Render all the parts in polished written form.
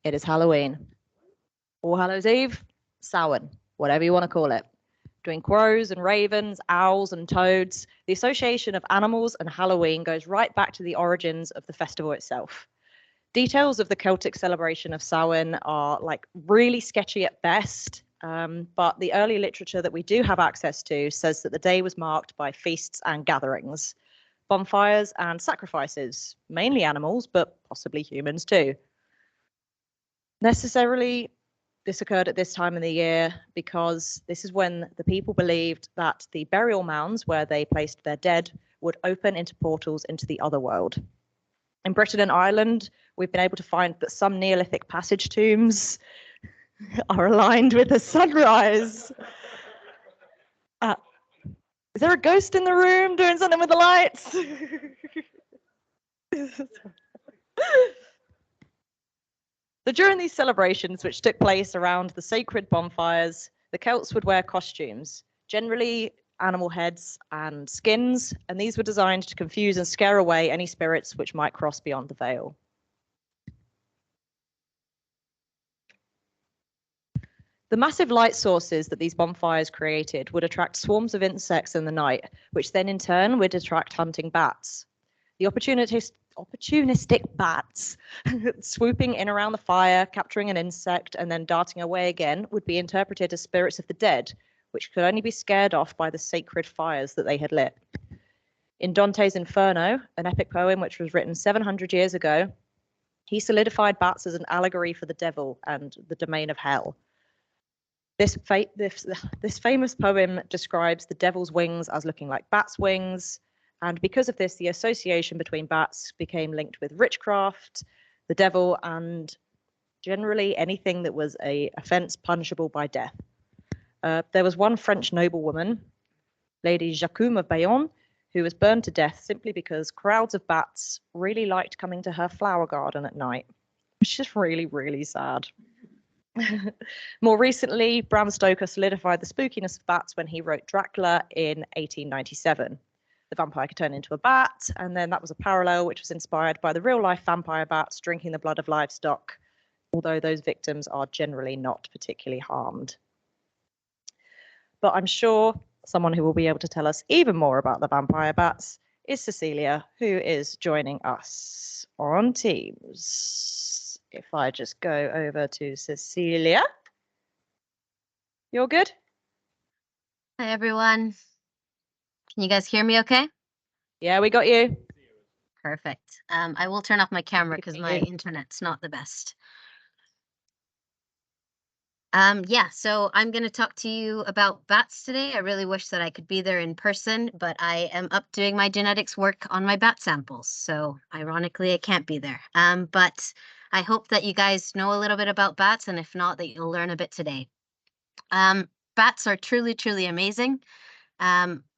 It is Halloween. All Hallows Eve, Samhain, whatever you want to call it. Between crows and ravens, owls and toads, the association of animals and Halloween goes right back to the origins of the festival itself. Details of the Celtic celebration of Samhain are like really sketchy at best, but the early literature that we do have access to says that the day was marked by feasts and gatherings, bonfires and sacrifices, mainly animals, but possibly humans too. Necessarily, this occurred at this time of the year because this is when the people believed that the burial mounds where they placed their dead would open into portals into the other world. In Britain and Ireland, we've been able to find that some Neolithic passage tombs are aligned with the sunrise. Is there a ghost in the room doing something with the lights? So during these celebrations, which took place around the sacred bonfires, the Celts would wear costumes, generally animal heads and skins, and these were designed to confuse and scare away any spirits which might cross beyond the veil. The massive light sources that these bonfires created would attract swarms of insects in the night, which then in turn would attract hunting bats. The opportunistic bats swooping in around the fire, capturing an insect, and then darting away again would be interpreted as spirits of the dead, which could only be scared off by the sacred fires that they had lit. In Dante's Inferno, an epic poem which was written 700 years ago, he solidified bats as an allegory for the devil and the domain of hell. This famous poem describes the devil's wings as looking like bats' wings, and because of this, the association between bats became linked with witchcraft, the devil, and generally anything that was an offence punishable by death. There was one French noblewoman, Lady Jacqueline of Bayonne, who was burned to death simply because crowds of bats really liked coming to her flower garden at night, which is really, really sad. More recently, Bram Stoker solidified the spookiness of bats when he wrote Dracula in 1897. The vampire could turn into a bat, and then that was a parallel which was inspired by the real-life vampire bats drinking the blood of livestock, although those victims are generally not particularly harmed. But I'm sure someone who will be able to tell us even more about the vampire bats is Cecilia, who is joining us on Teams. If I just go over to Cecilia. You're good? Hi, everyone. Can you guys hear me okay? Yeah, we got you. Perfect. I will turn off my camera because my internet's not the best. Yeah, so I'm going to talk to you about bats today. I really wish that I could be there in person, but I am up doing my genetics work on my bat samples. So ironically, I can't be there. But I hope that you guys know a little bit about bats, and if not, that you'll learn a bit today. Bats are truly, truly amazing.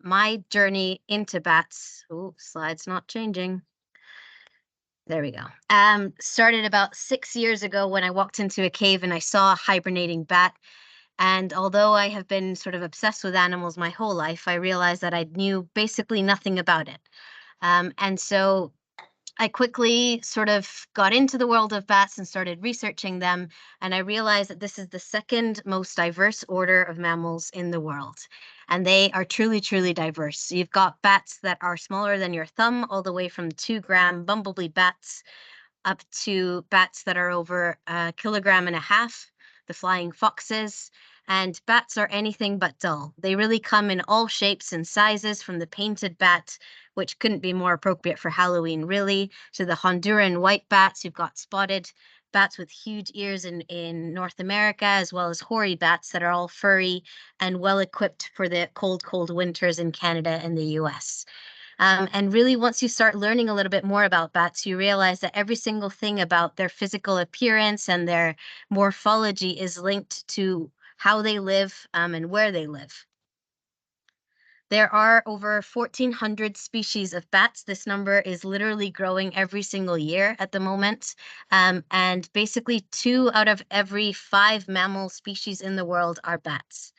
My journey into bats, slide's not changing. There we go. Started about 6 years ago when I walked into a cave and I saw a hibernating bat. And although I have been sort of obsessed with animals my whole life, I realized that I knew basically nothing about it. And so I quickly sort of got into the world of bats and started researching them. And I realized that this is the second most diverse order of mammals in the world. And they are truly, truly diverse. So you've got bats that are smaller than your thumb, all the way from 2-gram bumblebee bats up to bats that are over 1.5 kilograms, the flying foxes. And bats are anything but dull. They really come in all shapes and sizes, from the painted bat, which couldn't be more appropriate for Halloween, really, to the Honduran white bats. You've got spotted bats with huge ears in North America, as well as hoary bats that are all furry and well equipped for the cold, cold winters in Canada and the US. And really, once you start learning a little bit more about bats, you realize that every single thing about their physical appearance and their morphology is linked to how they live and where they live. There are over 1,400 species of bats. This number is literally growing every single year at the moment. And basically 2 out of every 5 mammal species in the world are bats.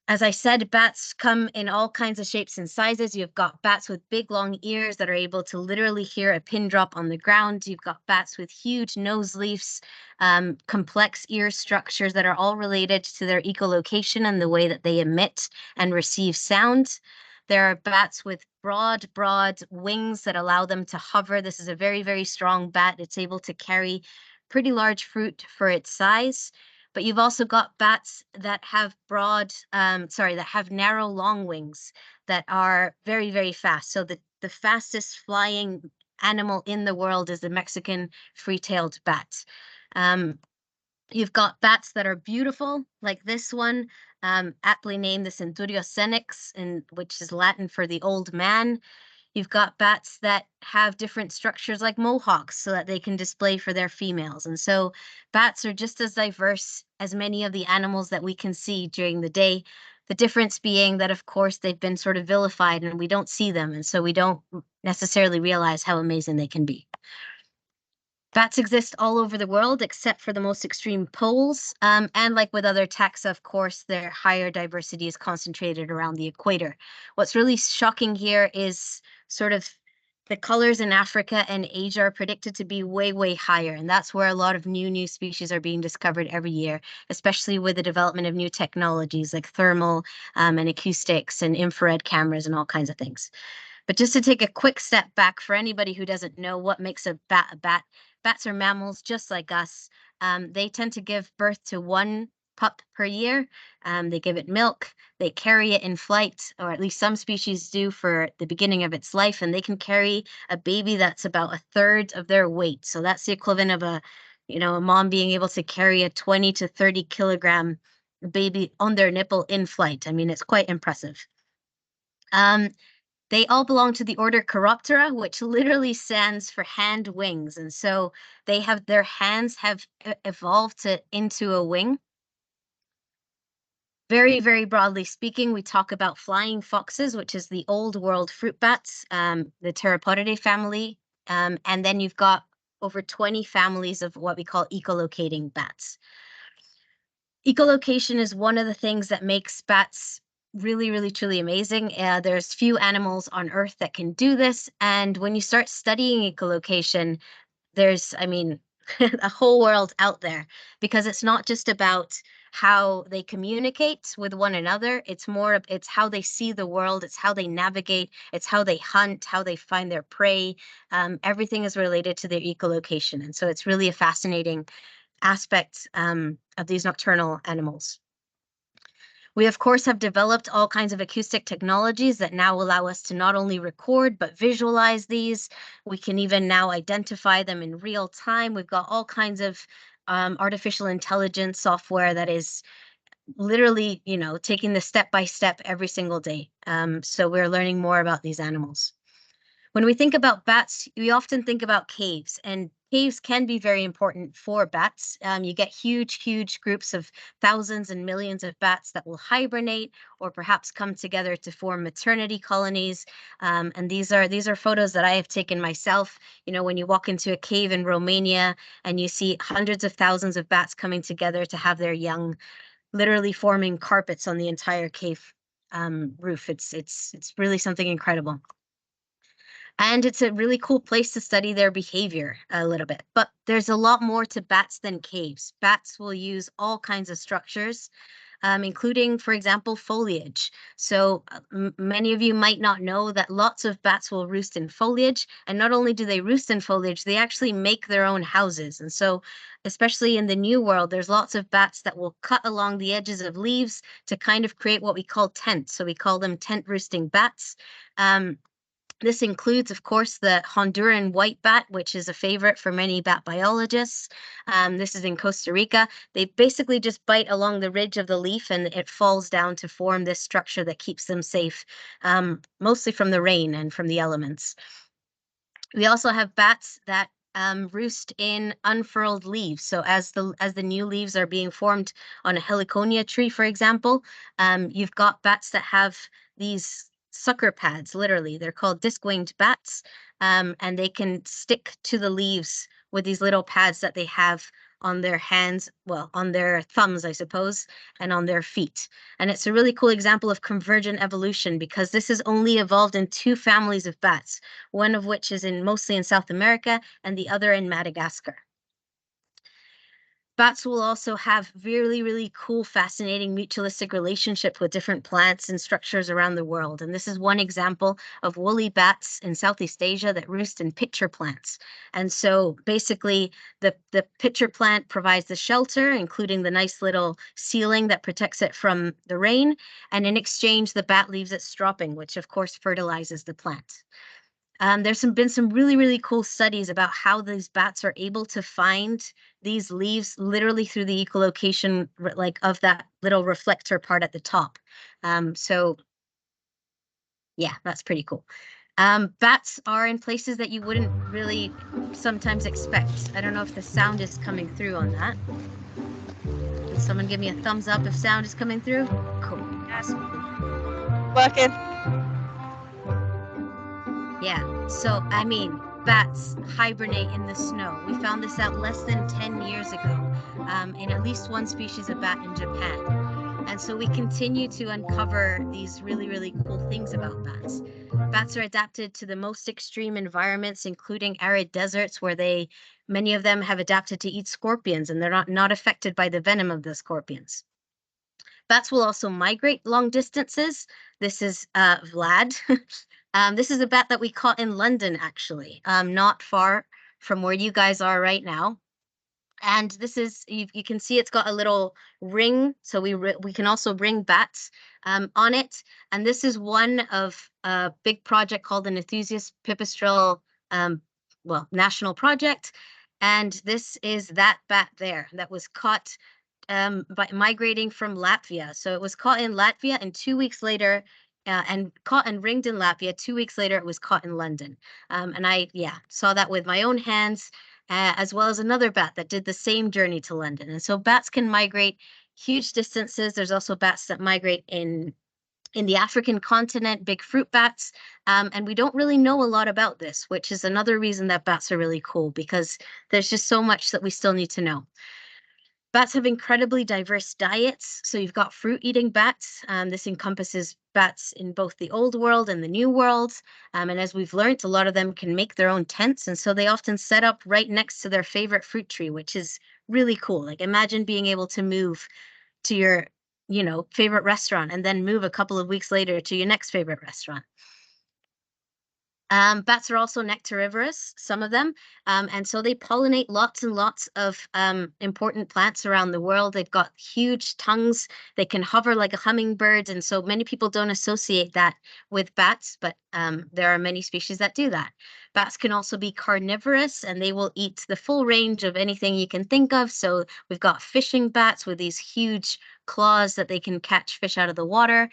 As I said, bats come in all kinds of shapes and sizes. You've got bats with big, long ears that are able to literally hear a pin drop on the ground. You've got bats with huge nose leafs, complex ear structures that are all related to their echolocation and the way that they emit and receive sound. There are bats with broad, broad wings that allow them to hover. This is a very, very strong bat. It's able to carry pretty large fruit for its size. But you've also got bats that have that have narrow, long wings that are very, very fast. So the fastest flying animal in the world is the Mexican free-tailed bat. You've got bats that are beautiful, like this one, aptly named the Centurio Senex, which is Latin for the old man. You've got bats that have different structures like mohawks so that they can display for their females. And so bats are just as diverse as many of the animals that we can see during the day. The difference being that, of course, they've been sort of vilified and we don't see them. And so we don't necessarily realize how amazing they can be. Bats exist all over the world except for the most extreme poles. And like with other taxa, of course, their higher diversity is concentrated around the equator. What's really shocking here is sort of the colors in Africa and Asia are predicted to be way, way higher. And that's where a lot of new species are being discovered every year, especially with the development of new technologies like thermal and acoustics and infrared cameras and all kinds of things. But just to take a quick step back for anybody who doesn't know what makes a bat, bats are mammals just like us. They tend to give birth to one pup per year. They give it milk, they carry it in flight, or at least some species do for the beginning of its life, and they can carry a baby that's about a third of their weight. So that's the equivalent of a mom being able to carry a 20 to 30 kilogram baby on their nipple in flight. I mean, it's quite impressive. They all belong to the order Chiroptera, which literally stands for hand wings. And so their hands have evolved into a wing. Very, very broadly speaking, we talk about flying foxes, which is the old world fruit bats, the Pteropodidae family. And then you've got over 20 families of what we call echolocating bats. Echolocation is one of the things that makes bats really, really, truly amazing. There's few animals on Earth that can do this. And when you start studying echolocation, there's, I mean, a whole world out there because it's not just about how they communicate with one another. It's how they see the world. It's how they navigate. It's how they hunt, how they find their prey. Everything is related to their echolocation. And so it's really a fascinating aspect of these nocturnal animals. We, of course, have developed all kinds of acoustic technologies that now allow us to not only record, but visualize these. We can even now identify them in real time. We've got all kinds of artificial intelligence software that is literally, taking the step by step every single day. So we're learning more about these animals. When we think about bats, we often think about caves, and caves can be very important for bats. You get huge, huge groups of thousands and millions of bats that will hibernate or perhaps come together to form maternity colonies. And these are photos that I have taken myself. When you walk into a cave in Romania and you see hundreds of thousands of bats coming together to have their young, literally forming carpets on the entire cave roof. It's really something incredible. And it's a really cool place to study their behavior a little bit. But there's a lot more to bats than caves. Bats will use all kinds of structures, including, for example, foliage. So many of you might not know that lots of bats will roost in foliage. And not only do they roost in foliage, they actually make their own houses. And so, especially in the New World, there's lots of bats that will cut along the edges of leaves to kind of create what we call tents. So we call them tent roosting bats. This includes, of course, the Honduran white bat, which is a favorite for many bat biologists. This is in Costa Rica. They basically just bite along the ridge of the leaf and it falls down to form this structure that keeps them safe, mostly from the rain and from the elements. We also have bats that roost in unfurled leaves. So as the new leaves are being formed on a heliconia tree, for example, you've got bats that have these sucker pads, literally. They're called disc-winged bats, and they can stick to the leaves with these little pads that they have on their hands, well, on their thumbs, I suppose, and on their feet. And it's a really cool example of convergent evolution because this has only evolved in 2 families of bats, one of which is mostly in South America and the other in Madagascar. Bats will also have really, really cool, fascinating mutualistic relationships with different plants and structures around the world. And this is one example of woolly bats in Southeast Asia that roost in pitcher plants. And so basically the pitcher plant provides the shelter, including the nice little ceiling that protects it from the rain. And in exchange, the bat leaves it stropping, which of course fertilizes the plant. There's been some really, really cool studies about how these bats are able to find these leaves literally through the echolocation like of that little reflector part at the top. So yeah, that's pretty cool. Bats are in places that you wouldn't really sometimes expect. I don't know if the sound is coming through on that. Can someone give me a thumbs up if sound is coming through? Cool. Yes. Working. Yeah, so I mean, bats hibernate in the snow. We found this out less than 10 years ago in at least one species of bat in Japan. And so we continue to uncover these really, really cool things about bats. Bats are adapted to the most extreme environments, including arid deserts, where many of them have adapted to eat scorpions, and they're not affected by the venom of the scorpions. Bats will also migrate long distances. This is Vlad. This is a bat that we caught in London, actually, not far from where you guys are right now. And this is, you can see it's got a little ring, so we can also bring bats on it. And this is one of a big project called the Nethusius pipistrelle, national project. And this is that bat there that was caught by migrating from Latvia. So it was caught in Latvia, and 2 weeks later, and caught and ringed in Latvia. 2 weeks later, it was caught in London. And I, saw that with my own hands, as well as another bat that did the same journey to London. And so bats can migrate huge distances. There's also bats that migrate in the African continent, big fruit bats. And we don't really know a lot about this, which is another reason that bats are really cool, because there's just so much that we still need to know. Bats have incredibly diverse diets. So you've got fruit-eating bats. This encompasses bats in both the old world and the new world. And as we've learned, a lot of them can make their own tents. And so they often set up right next to their favorite fruit tree, which is really cool. Like, imagine being able to move to your, favorite restaurant and then move a couple of weeks later to your next favorite restaurant. Bats are also nectarivorous, some of them, and so they pollinate lots and lots of important plants around the world. They've got huge tongues. They can hover like a hummingbird, and so many people don't associate that with bats, but there are many species that do that. Bats can also be carnivorous, and they will eat the full range of anything you can think of. So we've got fishing bats with these huge claws that they can catch fish out of the water.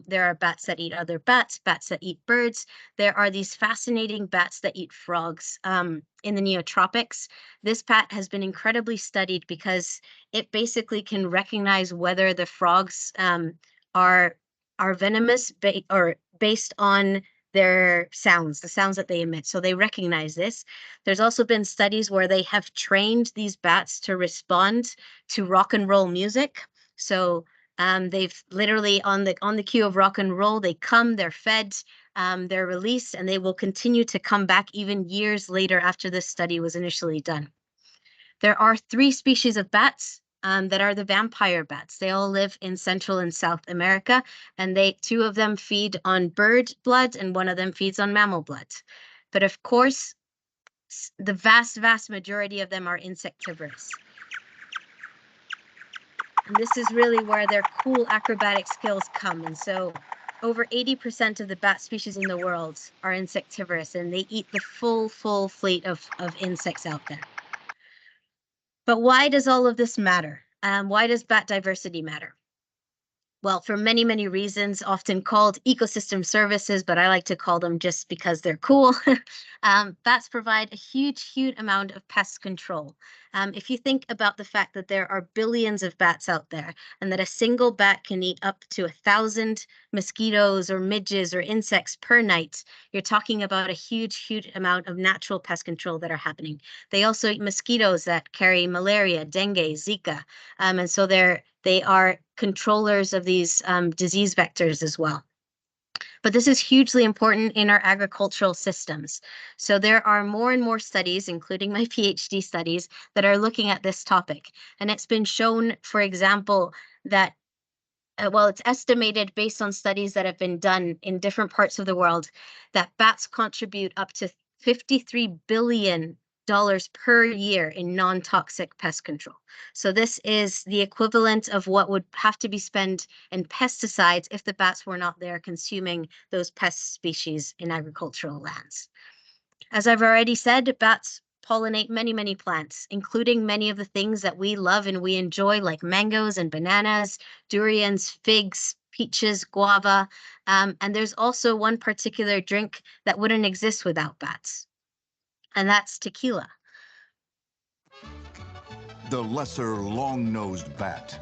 There are bats that eat other bats, bats that eat birds. There are these fascinating bats that eat frogs in the neotropics. This bat has been incredibly studied because it basically can recognize whether the frogs are venomous or based on their sounds, the sounds that they emit. So they recognize this. There's also been studies where they have trained these bats to respond to rock and roll music. So they've literally on the cue of rock and roll, they're fed, they're released, and they will continue to come back even years later after this study was initially done. There are 3 species of bats that are the vampire bats. They all live in Central and South America, and 2 of them feed on bird blood and 1 of them feeds on mammal blood. But of course, the vast, vast majority of them are insectivorous. And this is really where their cool acrobatic skills come. And so over 80% of the bat species in the world are insectivorous, and they eat the full fleet of insects out there. But why does all of this matter? Why does bat diversity matter? well, for many, many reasons, often called ecosystem services, but I like to call them just because they're cool. Bats provide a huge amount of pest control. If you think about the fact that there are billions of bats out there and that a single bat can eat up to 1,000 mosquitoes or midges or insects per night, you're talking about a huge amount of natural pest control that are happening. They also eat mosquitoes that carry malaria, dengue, Zika, and so they are controllers of these disease vectors as well. But this is hugely important in our agricultural systems. So there are more and more studies, including my PhD studies, that are looking at this topic. And it's been shown, for example, that well, it's estimated based on studies that have been done in different parts of the world that bats contribute up to $53 billion per year in non-toxic pest control. So this is the equivalent of what would have to be spent in pesticides if the bats were not there consuming those pest species in agricultural lands. As I've already said, bats pollinate many plants, including many of the things that we love and we enjoy, like mangoes and bananas, durians, figs, peaches, guava. And there's also one particular drink that wouldn't exist without bats, and that's tequila. The lesser long-nosed bat.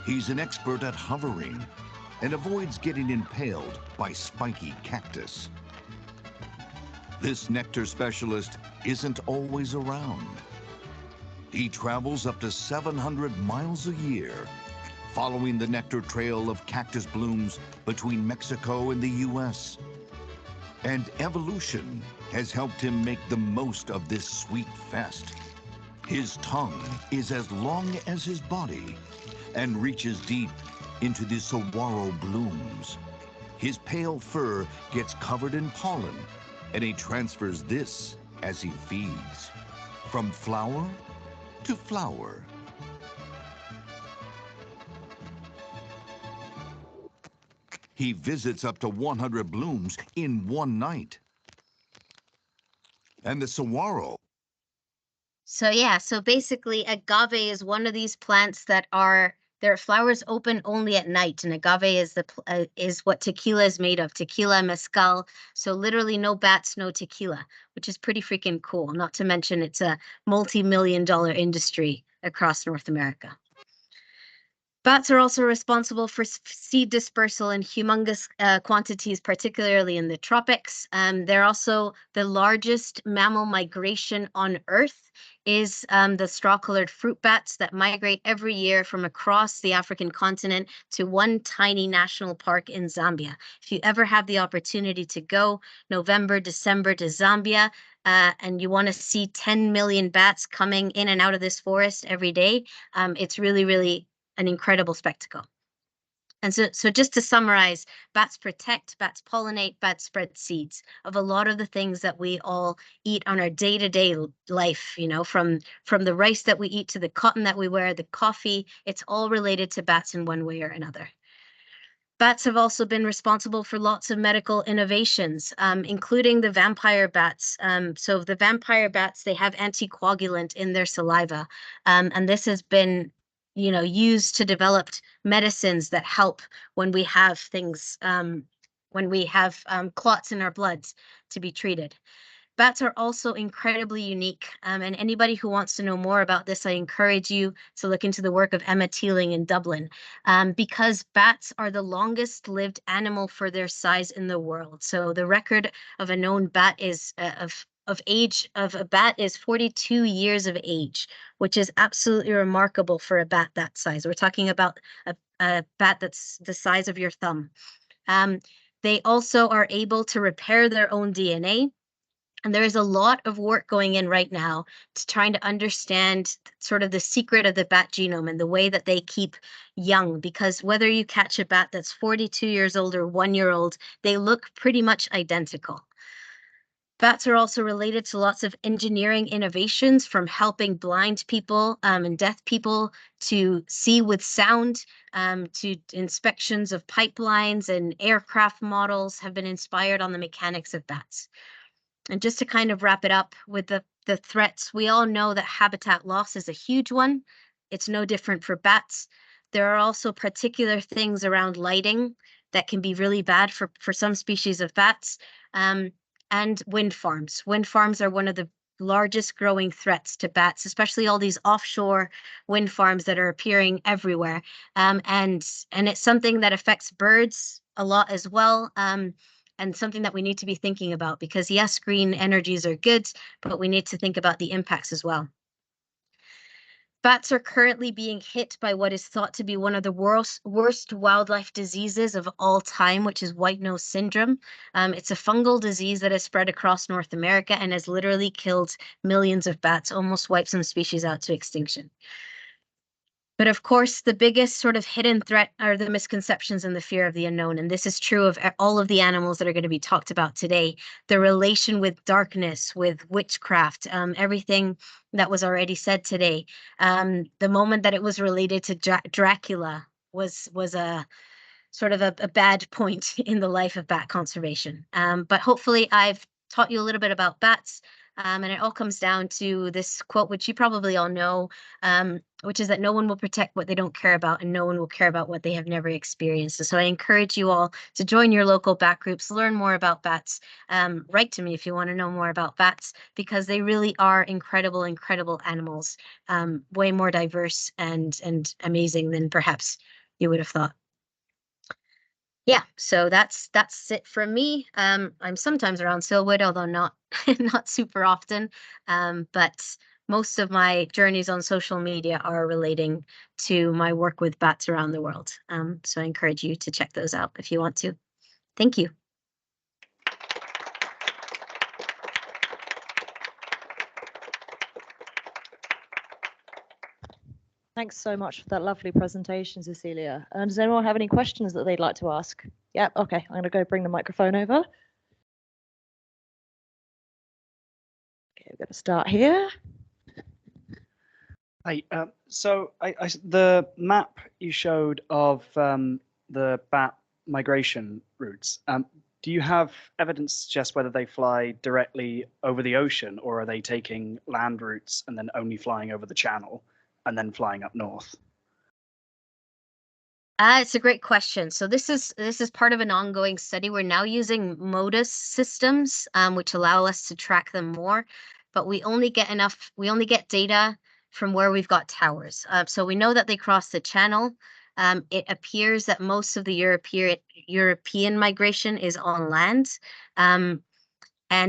He's an expert at hovering and avoids getting impaled by spiky cactus. This nectar specialist isn't always around. He travels up to 700 miles a year, following the nectar trail of cactus blooms between Mexico and the US. And evolution has helped him make the most of this sweet fest. His tongue is as long as his body and reaches deep into the saguaro blooms. His pale fur gets covered in pollen, and he transfers this as he feeds, from flower to flower. He visits up to 100 blooms in one night. And the saguaro. So basically agave is one of these plants that are their flowers open only at night, and agave is what tequila is made of, tequila, mezcal. So literally no bats, no tequila, which is pretty freaking cool. Not to mention it's a multi-million-dollar industry across North America. Bats are also responsible for seed dispersal in humongous quantities, particularly in the tropics. They're also the largest mammal migration on Earth is the straw-colored fruit bats that migrate every year from across the African continent to one tiny national park in Zambia. If you ever have the opportunity to go November, December to Zambia, and you want to see 10 million bats coming in and out of this forest every day, it's really an incredible spectacle. And so just to summarize, bats protect, bats pollinate, bats spread seeds of a lot of the things that we all eat on our day-to-day life, you know, from the rice that we eat to the cotton that we wear, the coffee, it's all related to bats in one way or another. Bats have also been responsible for lots of medical innovations, including the vampire bats. So the vampire bats, they have anticoagulant in their saliva, and this has been used to develop medicines that help when we have things, when we have clots in our bloods to be treated. Bats are also incredibly unique, and anybody who wants to know more about this, I encourage you to look into the work of Emma Teeling in Dublin, because bats are the longest lived animal for their size in the world. So the record of a known bat is of age of a bat is 42 years of age, which is absolutely remarkable for a bat that size. We're talking about a bat that's the size of your thumb. They also are able to repair their own DNA. And there is a lot of work going in right now to trying to understand sort of the secret of the bat genome and the way that they keep young, because whether you catch a bat that's 42 years old or 1 year old, they look pretty much identical. Bats are also related to lots of engineering innovations, from helping blind people and deaf people to see with sound, to inspections of pipelines, and aircraft models have been inspired on the mechanics of bats. And just to kind of wrap it up with the threats, we all know that habitat loss is a huge one. It's no different for bats. There are also particular things around lighting that can be really bad for some species of bats. And wind farms. Wind farms are one of the largest growing threats to bats, especially all these offshore wind farms that are appearing everywhere. And it's something that affects birds a lot as well. And something that we need to be thinking about, because yes, green energies are good, but we need to think about the impacts as well. Bats are currently being hit by what is thought to be one of the worst wildlife diseases of all time, which is white nose syndrome. It's a fungal disease that has spread across North America and has literally killed millions of bats, almost wiped some species out to extinction. But of course, the biggest sort of hidden threat are the misconceptions and the fear of the unknown. And this is true of all of the animals that are going to be talked about today. The relation with darkness, with witchcraft, everything that was already said today. The moment that it was related to Dracula was a sort of a bad point in the life of bat conservation. But hopefully I've taught you a little bit about bats. And it all comes down to this quote, which you probably all know, which is that no one will protect what they don't care about, and no one will care about what they have never experienced. And so I encourage you all to join your local bat groups, learn more about bats. Write to me if you want to know more about bats, because they really are incredible, incredible animals, way more diverse and amazing than perhaps you would have thought. Yeah, so that's it from me. I'm sometimes around Silwood, although not not super often. But most of my journeys on social media are relating to my work with bats around the world. So I encourage you to check those out if you want to. Thank you. Thanks so much for that lovely presentation, Cecilia. And does anyone have any questions that they'd like to ask? Yeah, okay, I'm going to go bring the microphone over. Okay, we're going to start here. Hi, so the map you showed of the bat migration routes, do you have evidence to suggest whether they fly directly over the ocean, or are they taking land routes and then only flying over the channel and then flying up north? It's a great question. So this is part of an ongoing study. We're now using MODIS systems, which allow us to track them more, but we only get data from where we've got towers. So we know that they cross the channel. It appears that most of the European migration is on land. And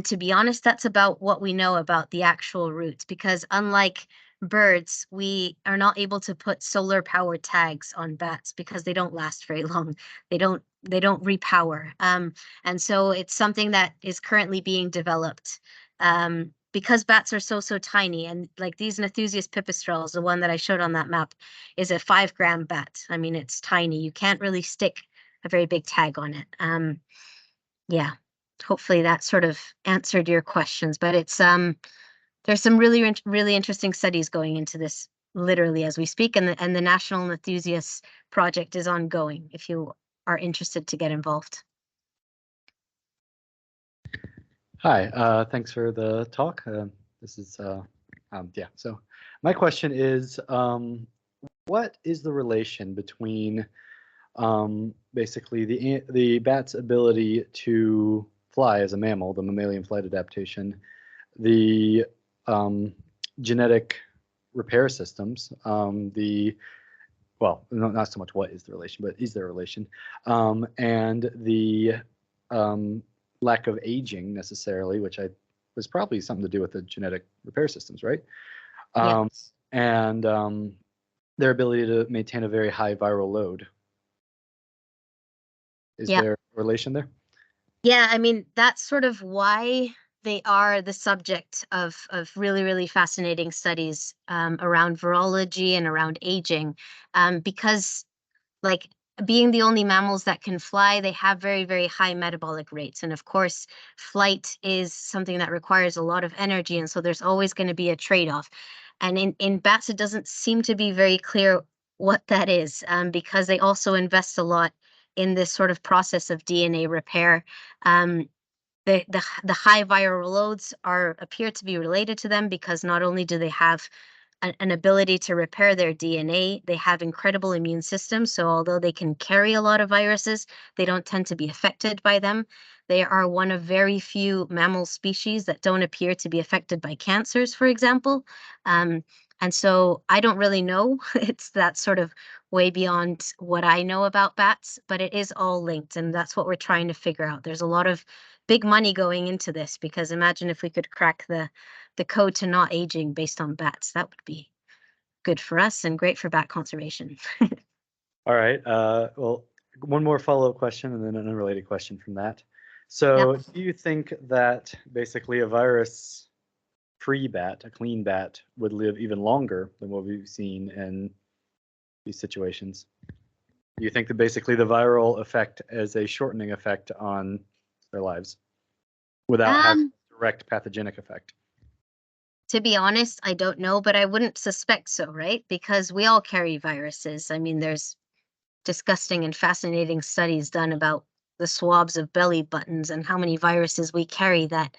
to be honest, that's about what we know about the actual routes, because unlike birds, we are not able to put solar powered tags on bats because they don't last very long. They don't repower. And so it's something that is currently being developed. Because bats are so tiny, and like these Nethusius pipistrelles, the one that I showed on that map, is a 5-gram bat. I mean, it's tiny. You can't really stick a very big tag on it. Yeah, hopefully that sort of answered your questions, but it's there's some really interesting studies going into this literally as we speak, and the National Nethusius project is ongoing if you are interested to get involved. Hi, thanks for the talk. This is, yeah, so my question is, what is the relation between basically the bat's ability to fly as a mammal, the mammalian flight adaptation, the genetic repair systems, well, not so much what is the relation, but is there a relation, and the lack of aging necessarily, which was probably something to do with the genetic repair systems, right? Yes. And their ability to maintain a very high viral load. Is there a relation there? Yeah, I mean, that's sort of why they are the subject of really fascinating studies around virology and around aging, because like being the only mammals that can fly, they have very high metabolic rates. And of course, flight is something that requires a lot of energy. And so there's always going to be a trade-off. And in bats, it doesn't seem to be very clear what that is, because they also invest a lot in this sort of process of DNA repair. The high viral loads appear to be related to them, because not only do they have an ability to repair their DNA. They have incredible immune systems. So although they can carry a lot of viruses, they don't tend to be affected by them. They are one of very few mammal species that don't appear to be affected by cancers, for example. And so I don't really know. It's that sort of way beyond what I know about bats, but it is all linked. And that's what we're trying to figure out. There's a lot of big money going into this, because imagine if we could crack the code to not aging based on bats. That would be good for us and great for bat conservation. All right. Well, one more follow-up question and then an unrelated question from that. So do you think that basically a virus-free bat, a clean bat, would live even longer than what we've seen in these situations? Do you think that basically the viral effect is a shortening effect on their lives without having a direct pathogenic effect? To be honest, I don't know, but I wouldn't suspect so, right? Because we all carry viruses. I mean, there's disgusting and fascinating studies done about the swabs of belly buttons and how many viruses we carry that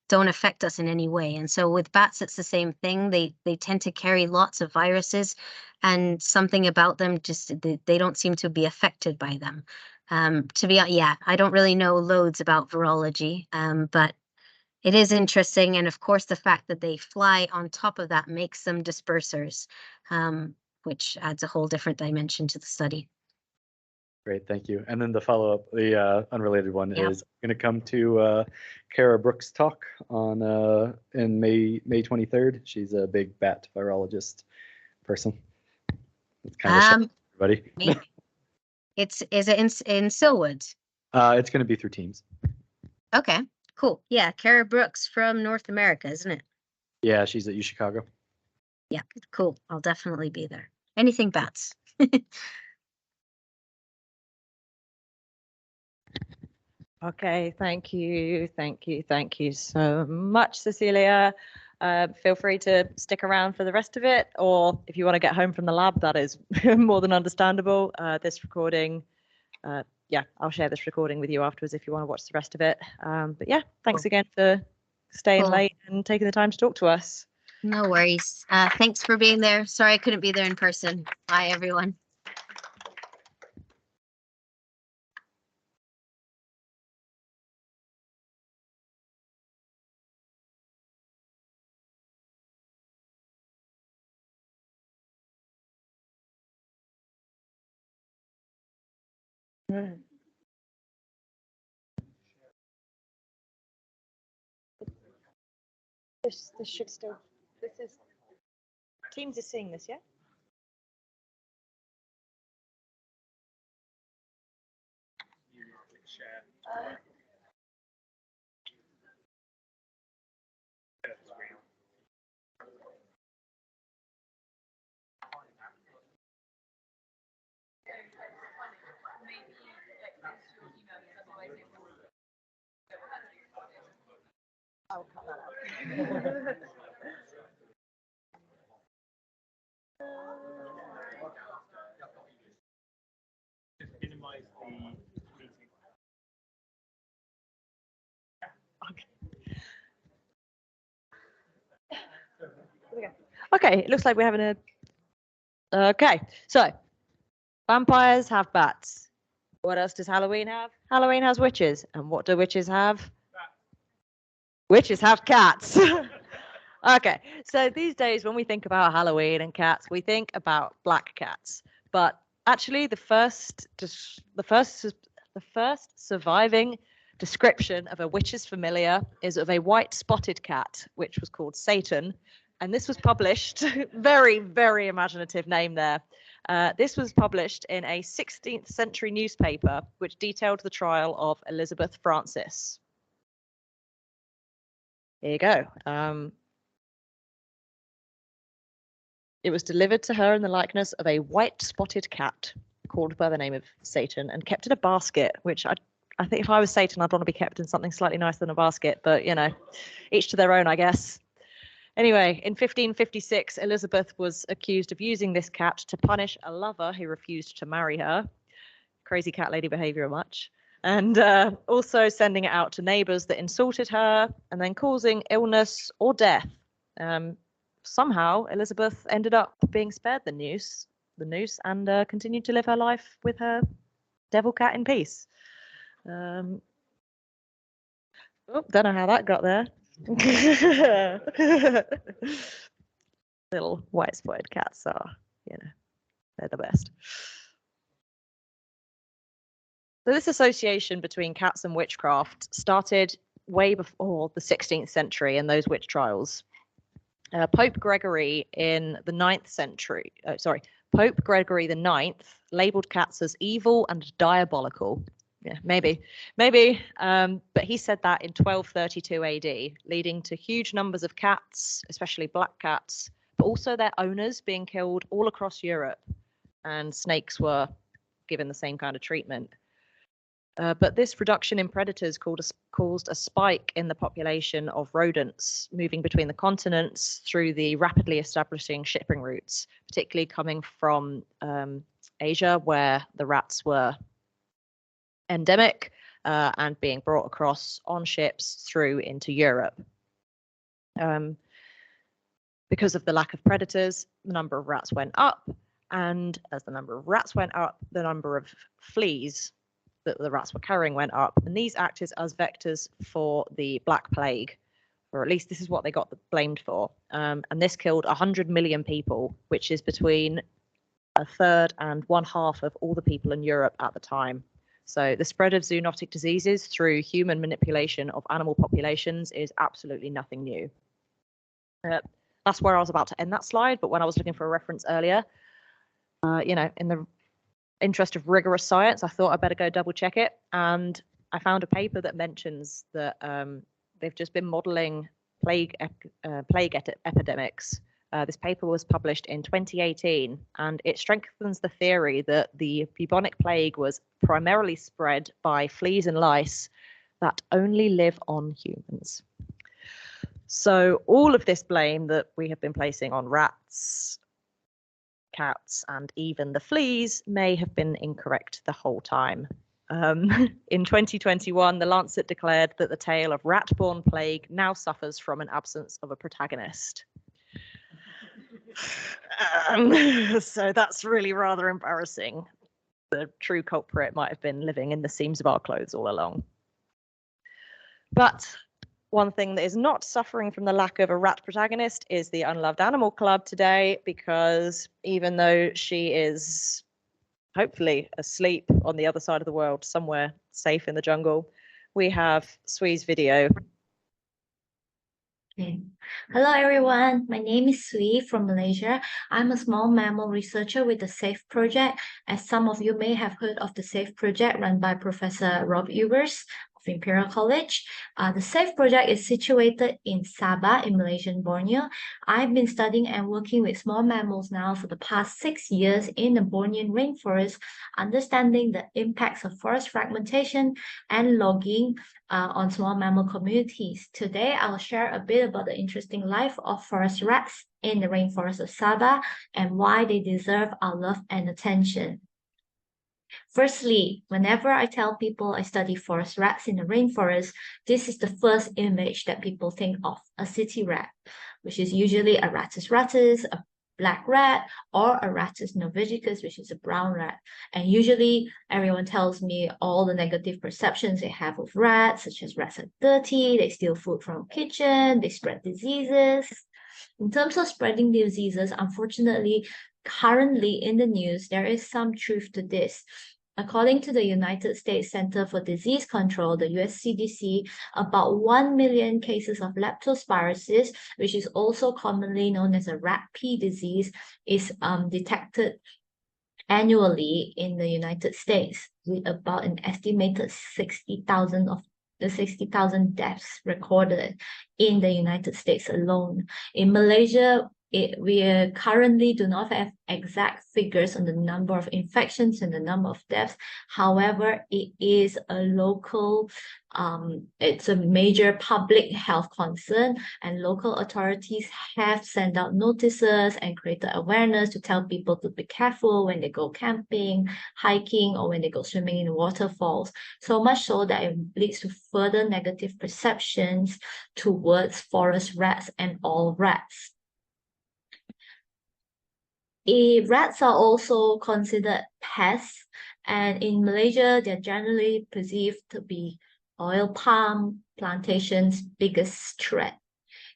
don't affect us in any way. And so with bats, it's the same thing. They tend to carry lots of viruses, and something about them just they don't seem to be affected by them. I don't really know loads about virology, but it is interesting. And of course, the fact that they fly on top of that makes them dispersers, which adds a whole different dimension to the study. Great, thank you. And then the follow-up, the unrelated one is going to come to Kara Brooks' talk on in May 23rd. She's a big bat virologist person. It's kind of everybody. Is it in Silwood? It's going to be through Teams. Okay, cool. Yeah, Kara Brooks from North America, isn't it? Yeah, she's at UChicago. Yeah, cool. I'll definitely be there. Anything bats. Okay, thank you so much, Cecilia. Feel free to stick around for the rest of it, or if you want to get home from the lab, that is more than understandable. This recording, I'll share this recording with you afterwards if you want to watch the rest of it. But yeah, thanks again for staying late and taking the time to talk to us. No worries. Thanks for being there. Sorry I couldn't be there in person. Bye, everyone. This should still. This is. Teams is seeing this, yeah. I'll cut that out. Minimize the meeting. Okay, it looks like we're having a. Okay, so vampires have bats. What else does Halloween have? Halloween has witches. And what do witches have? Witches have cats. Okay, so these days when we think about Halloween and cats, we think about black cats. But actually, the first surviving description of a witch's familiar is of a white spotted cat, which was called Satan. And this was published, very, very imaginative name there. This was published in a 16th century newspaper, which detailed the trial of Elizabeth Francis. Here you go. It was delivered to her in the likeness of a white spotted cat called by the name of Satan and kept in a basket, which I think if I was Satan, I'd want to be kept in something slightly nicer than a basket, but you know, each to their own, I guess. Anyway, in 1556, Elizabeth was accused of using this cat to punish a lover who refused to marry her. Crazy cat lady behavior much. And also sending it out to neighbors that insulted her and then causing illness or death. somehow Elizabeth ended up being spared the noose, and continued to live her life with her devil cat in peace. Don't know how that got there. Little white spotted cats are, they're the best. So this association between cats and witchcraft started way before the 16th century in those witch trials. Pope Gregory in the 9th century, Pope Gregory the 9th labeled cats as evil and diabolical. Yeah, maybe. But he said that in 1232 AD, leading to huge numbers of cats, especially black cats, but also their owners being killed all across Europe, and snakes were given the same kind of treatment. But this reduction in predators caused a spike in the population of rodents moving between the continents through the rapidly establishing shipping routes, particularly coming from Asia, where the rats were endemic, and being brought across on ships through into Europe. Because of the lack of predators, the number of rats went up, and as the number of rats went up, the number of fleas that the rats were carrying went up, and these acted as vectors for the Black Plague, or at least this is what they got blamed for. And this killed 100 million people, which is between a third and 1/2 of all the people in Europe at the time. So the spread of zoonotic diseases through human manipulation of animal populations is absolutely nothing new. That's where I was about to end that slide, but when I was looking for a reference earlier, in the interest of rigorous science, I thought I'd better go double check it, and I found a paper that mentions that they've just been modeling plague epidemics. This paper was published in 2018, and it strengthens the theory that the bubonic plague was primarily spread by fleas and lice that only live on humans. So all of this blame that we have been placing on rats, cats, and even the fleas may have been incorrect the whole time. In 2021, The Lancet declared that the tale of rat-borne plague now suffers from an absence of a protagonist. So that's really rather embarrassing. The true culprit might have been living in the seams of our clothes all along. But one thing that is not suffering from the lack of a rat protagonist is the Unloved Animal Club today, because even though she is hopefully asleep on the other side of the world, somewhere safe in the jungle, we have Sui's video. Okay. Hello everyone, my name is Sui from Malaysia. I'm a small mammal researcher with the SAFE project. As some of you may have heard of the SAFE project run by Professor Rob Ewers of Imperial College. The SAFE project is situated in Sabah in Malaysian Borneo. I've been studying and working with small mammals now for the past 6 years in the Bornean rainforest, understanding the impacts of forest fragmentation and logging on small mammal communities. Today, I'll share a bit about the interesting life of forest rats in the rainforest of Sabah and why they deserve our love and attention. Firstly, whenever I tell people I study forest rats in the rainforest, this is the first image that people think of, a city rat, which is usually a Rattus rattus, a black rat, or a Rattus norvegicus, which is a brown rat. And usually everyone tells me all the negative perceptions they have of rats, such as rats are dirty, they steal food from kitchen, they spread diseases. In terms of spreading diseases, unfortunately, currently in the news, there is some truth to this. According to the United States Center for Disease Control, the US CDC, about 1 million cases of leptospirosis, which is also commonly known as a rat pee disease, is detected annually in the United States, with about an estimated 60,000 deaths recorded in the United States alone. In Malaysia, we currently do not have exact figures on the number of infections and the number of deaths. However, it is a local, it's a major public health concern, and local authorities have sent out notices and created awareness to tell people to be careful when they go camping, hiking, or when they go swimming in waterfalls. So much so that it leads to further negative perceptions towards forest rats and all rats. Rats are also considered pests, and in Malaysia, they're generally perceived to be oil palm plantations' biggest threat.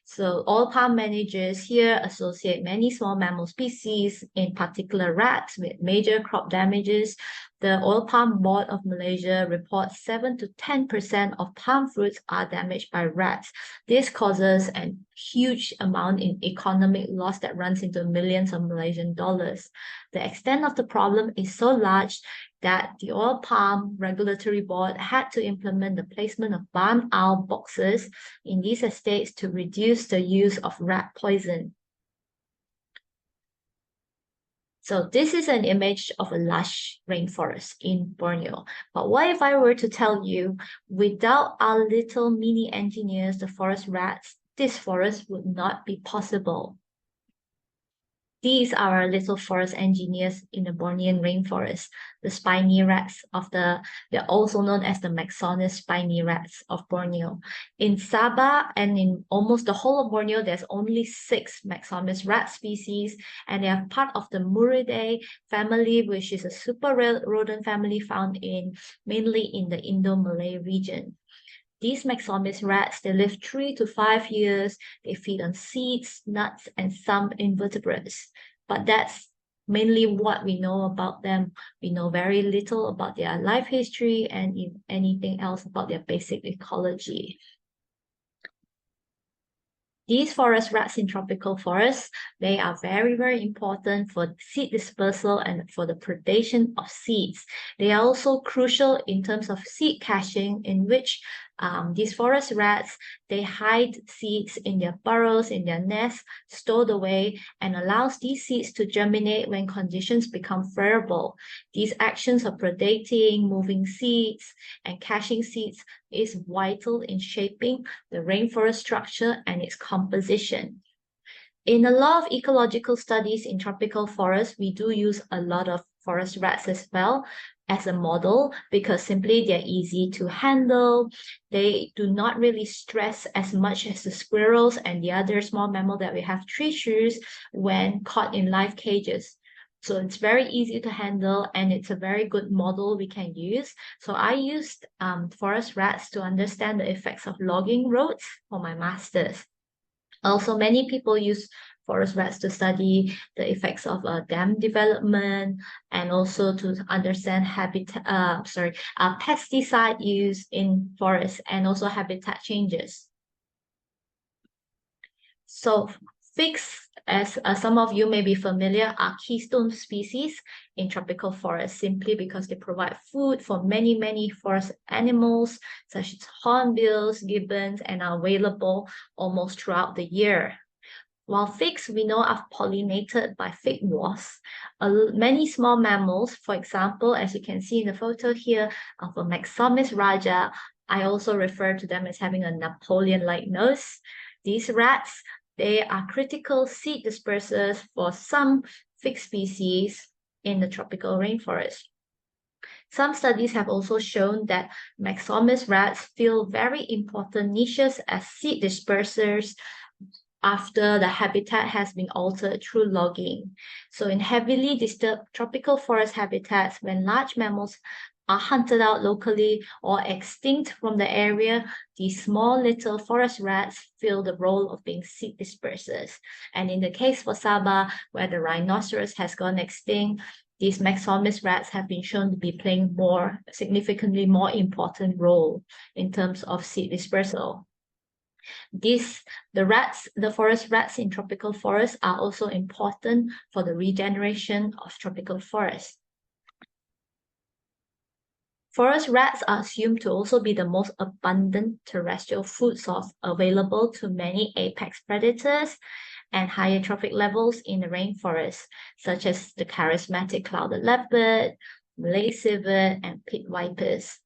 So oil palm managers here associate many small mammal species, in particular rats, with major crop damages. The Oil Palm Board of Malaysia reports 7 to 10% of palm fruits are damaged by rats. This causes a huge amount in economic loss that runs into millions of Malaysian dollars. The extent of the problem is so large that the Oil Palm Regulatory Board had to implement the placement of barn owl boxes in these estates to reduce the use of rat poison. So this is an image of a lush rainforest in Borneo. But what if I were to tell you, without our little mini engineers, the forest rats, this forest would not be possible. These are our little forest engineers in the Bornean rainforest, the spiny rats they're also known as the Maxonus spiny rats of Borneo. In Sabah and in almost the whole of Borneo, there's only 6 Maxonus rat species, and they are part of the Muridae family, which is a super rodent family found mainly in the Indo-Malay region. These Maxomys rats, they live 3 to 5 years. They feed on seeds, nuts, and some invertebrates. But that's mainly what we know about them. We know very little about their life history and if anything else about their basic ecology. These forest rats in tropical forests, they are very, very important for seed dispersal and for the predation of seeds. They are also crucial in terms of seed caching, in which these forest rats, they hide seeds in their burrows, in their nests, stowed away, and allows these seeds to germinate when conditions become favorable. These actions of predating, moving seeds, and caching seeds is vital in shaping the rainforest structure and its composition. In a lot of ecological studies in tropical forests, we do use a lot of forest rats as well as a model because simply they're easy to handle. They do not really stress as much as the squirrels and the other small mammal that we have tree shrews when caught in live cages. So it's very easy to handle and it's a very good model we can use. So I used forest rats to understand the effects of logging roads for my master's. Also, many people use forest rats to study the effects of dam development and also to understand pesticide use in forests and also habitat changes. So figs, as some of you may be familiar, are keystone species in tropical forests simply because they provide food for many, many forest animals such as hornbills, gibbons, and are available almost throughout the year. While figs we know are pollinated by fig wasps, many small mammals, for example, as you can see in the photo here of a Maxomys raja, I also refer to them as having a Napoleon-like nose. These rats, they are critical seed dispersers for some fig species in the tropical rainforest. Some studies have also shown that Maxomys rats fill very important niches as seed dispersers after the habitat has been altered through logging. So in heavily disturbed tropical forest habitats, when large mammals are hunted out locally or extinct from the area, these small little forest rats fill the role of being seed dispersers. And in the case for Sabah, where the rhinoceros has gone extinct, these Maxomys rats have been shown to be playing significantly more important role in terms of seed dispersal. The forest rats in tropical forests are also important for the regeneration of tropical forests. Forest rats are assumed to also be the most abundant terrestrial food source available to many apex predators and higher trophic levels in the rainforest, such as the charismatic clouded leopard, Malay civet, and pit vipers.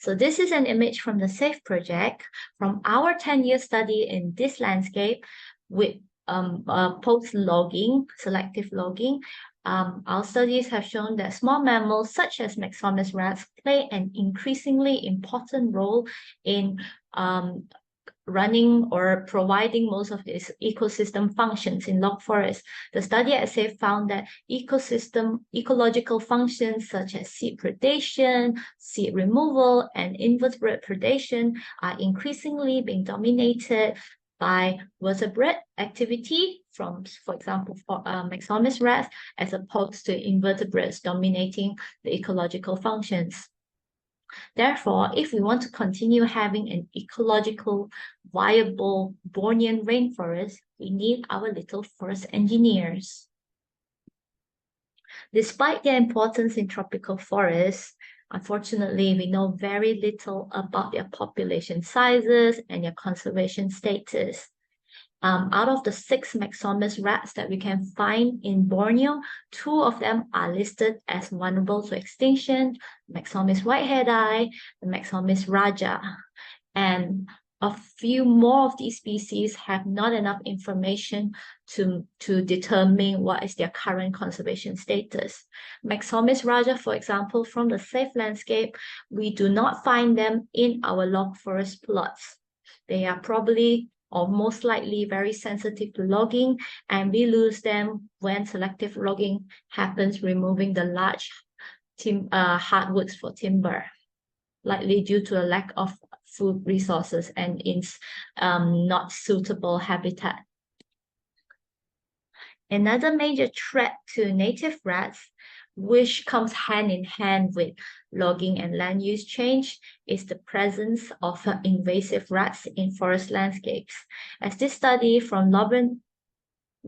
So this is an image from the SAFE project from our 10-year study in this landscape with post-logging, selective logging. Our studies have shown that small mammals such as Maxomys rats play an increasingly important role in running or providing most of its ecosystem functions in log forests. The study at SAFE found that ecological functions such as seed predation, seed removal, and invertebrate predation are increasingly being dominated by vertebrate activity from, for example, Maxomys rats, as opposed to invertebrates dominating the ecological functions. Therefore, if we want to continue having an ecological, viable Bornean rainforest, we need our little forest engineers. Despite their importance in tropical forests, unfortunately, we know very little about their population sizes and their conservation status. Out of the 6 Maxomys rats that we can find in Borneo, 2 of them are listed as vulnerable to extinction: Maxomys white-haired-eye and Maxomys raja. And a few more of these species have not enough information to determine what is their current conservation status. Maxomys raja, for example, from the SAFE landscape, we do not find them in our log forest plots. They are probably or most likely very sensitive to logging, and we lose them when selective logging happens, removing the large hardwoods for timber, likely due to a lack of food resources and its not suitable habitat. Another major threat to native rats, which comes hand in hand with logging and land use change, is the presence of invasive rats in forest landscapes. As this study from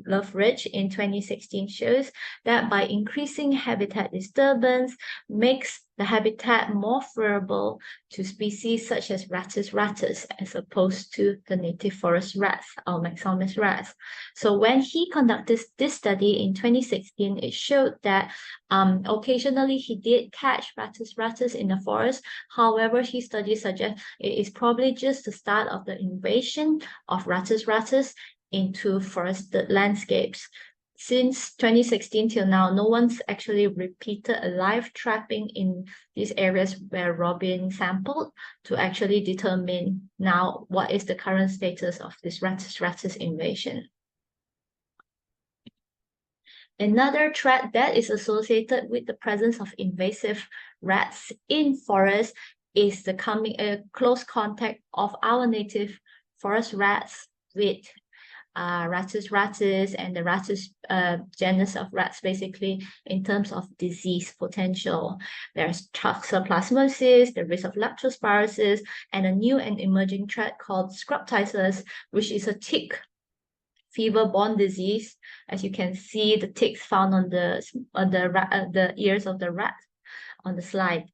Loveridge in 2016 shows, that by increasing habitat disturbance makes the habitat more favorable to species such as Rattus rattus as opposed to the native forest rats or Maxomys rats. So when he conducted this study in 2016, it showed that occasionally he did catch Rattus rattus in the forest. However, his study suggests it is probably just the start of the invasion of Rattus rattus into forested landscapes. Since 2016 till now, no one's actually repeated a live trapping in these areas where Robin sampled to actually determine now what is the current status of this Rattus rattus invasion. Another threat that is associated with the presence of invasive rats in forests is the close contact of our native forest rats with Rattus rattus and the Rattus genus of rats, basically in terms of disease potential. There's toxoplasmosis, the risk of leptospirosis, and a new and emerging threat called scrubtisis, which is a tick fever-borne disease. As you can see, the ticks found on the ears of the rat on the slide.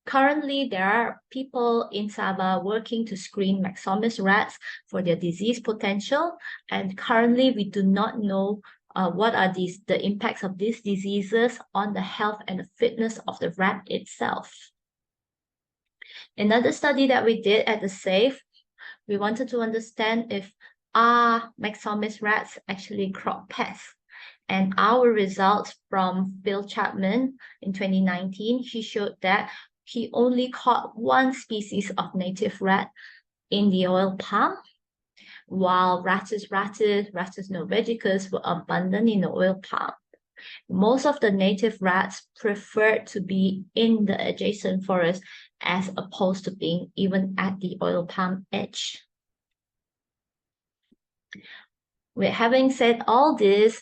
Currently, there are people in Sabah working to screen Maxomys rats for their disease potential, and currently we do not know what are the impacts of these diseases on the health and the fitness of the rat itself. Another study that we did at the SAFE, we wanted to understand if Maxomys rats actually crop pests. And our results from Bill Chapman in 2019, he showed that he only caught 1 species of native rat in the oil palm, while Rattus rattus, Rattus norvegicus were abundant in the oil palm. Most of the native rats preferred to be in the adjacent forest as opposed to being even at the oil palm edge. With having said all this,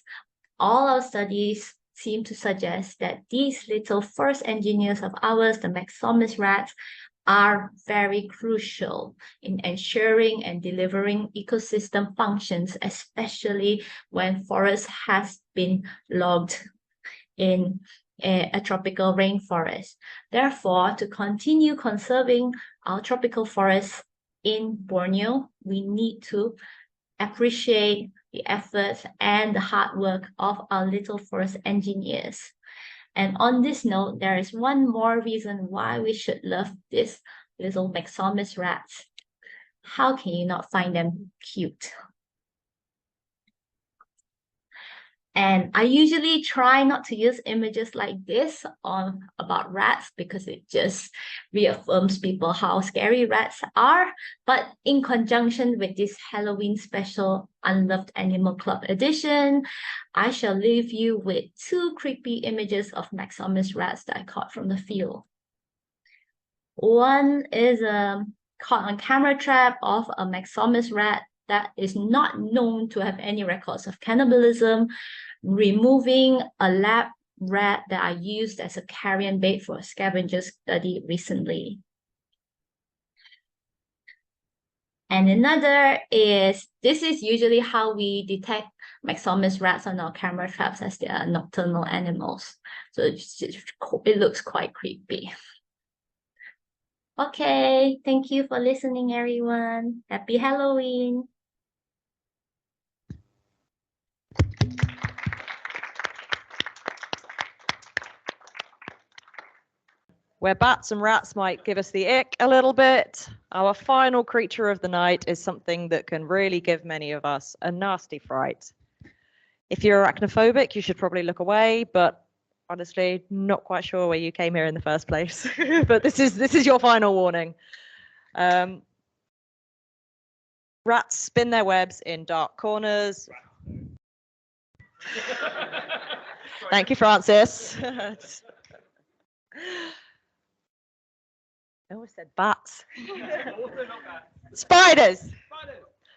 all our studies seem to suggest that these little forest engineers of ours, the Maxomys rats, are very crucial in ensuring and delivering ecosystem functions, especially when forest has been logged in a tropical rainforest. Therefore, to continue conserving our tropical forests in Borneo, we need to appreciate the efforts and the hard work of our little forest engineers. And on this note, there is one more reason why we should love these little Maxomys rats. How can you not find them cute? And I usually try not to use images like this on about rats because it just reaffirms people how scary rats are. But in conjunction with this Halloween special Unloved Animal Club edition, I shall leave you with two creepy images of Maxomus rats that I caught from the field. One is a caught on camera trap of a Maxomus rat that is not known to have any records of cannibalism, removing a lab rat that I used as a carrion bait for a scavenger study recently. And another is, this is usually how we detect Maxomus rats on our camera traps as they are nocturnal animals. So it looks quite creepy. Okay, thank you for listening, everyone. Happy Halloween. Where bats and rats might give us the ick a little bit, our final creature of the night is something that can really give many of us a nasty fright. If you're arachnophobic, you should probably look away, but honestly, not quite sure where you came here in the first place. But this is your final warning. Rats spin their webs in dark corners. Thank you, Francis. I always said bats. Spiders.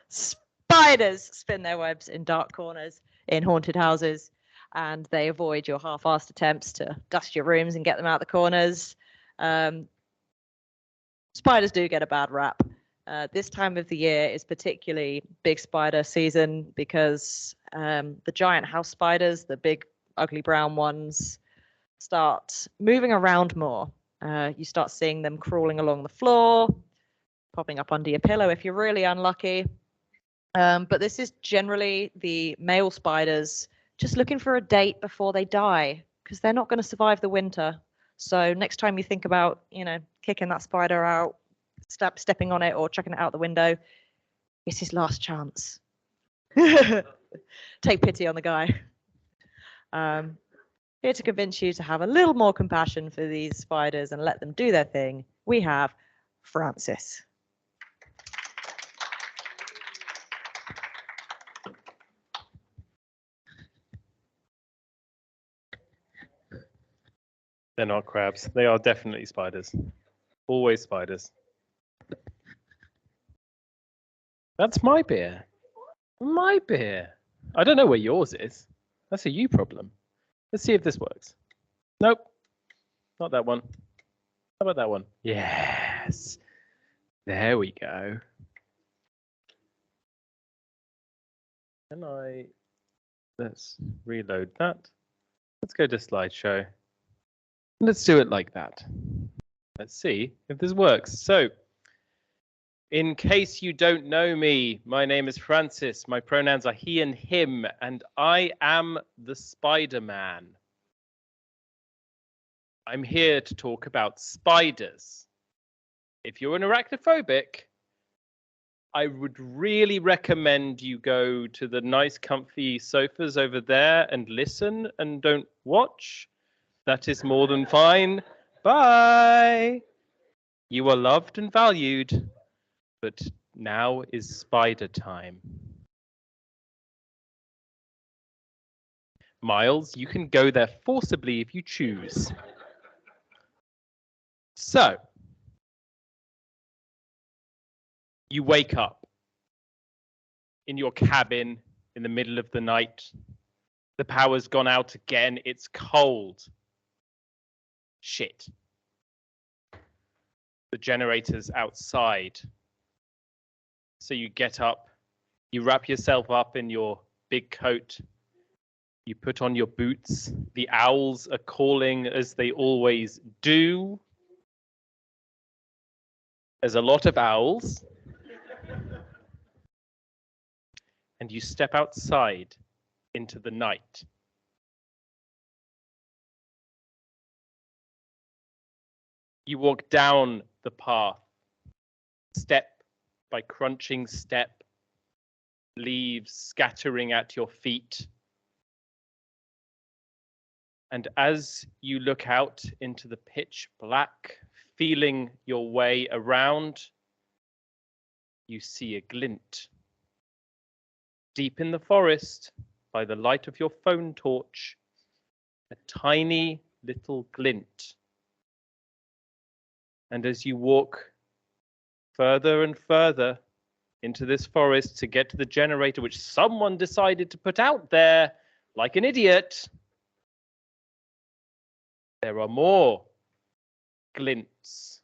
Spiders spin their webs in dark corners in haunted houses, and they avoid your half-assed attempts to dust your rooms and get them out the corners. Spiders do get a bad rap. This time of the year is particularly big spider season because the giant house spiders, the big ugly brown ones, start moving around more. You start seeing them crawling along the floor, popping up under your pillow if you're really unlucky. But this is generally the male spiders just looking for a date before they die because they're not going to survive the winter. So next time you think about, kicking that spider out, stepping on it or chucking it out the window, it's his last chance. Take pity on the guy. Here to convince you to have a little more compassion for these spiders and let them do their thing, we have Francis. They're not crabs. They are definitely spiders. Always spiders. That's my beer. My beer. I don't know where yours is. That's a you problem. Let's see if this works. Nope. Not that one. How about that one? Yes. There we go. Let's reload that. Let's go to slideshow. Let's do it like that. Let's see if this works. So, in case you don't know me, my name is Francis. My pronouns are he and him, and I am the Spider-Man. I'm here to talk about spiders. If you're an arachnophobic, I would really recommend you go to the nice comfy sofas over there and listen and don't watch. That is more than fine. Bye. You are loved and valued, but now is spider time. Miles, you can go there forcibly if you choose. So, you wake up in your cabin in the middle of the night. The power's gone out again. It's cold. Shit. The generator's outside. So you get up, you wrap yourself up in your big coat, you put on your boots. The owls are calling as they always do. There's a lot of owls. And you step outside into the night. You walk down the path, step by crunching step, leaves scattering at your feet. And as you look out into the pitch black, feeling your way around, you see a glint. Deep in the forest, by the light of your phone torch, a tiny little glint. And as you walk further and further into this forest to get to the generator, which someone decided to put out there like an idiot, there are more glints.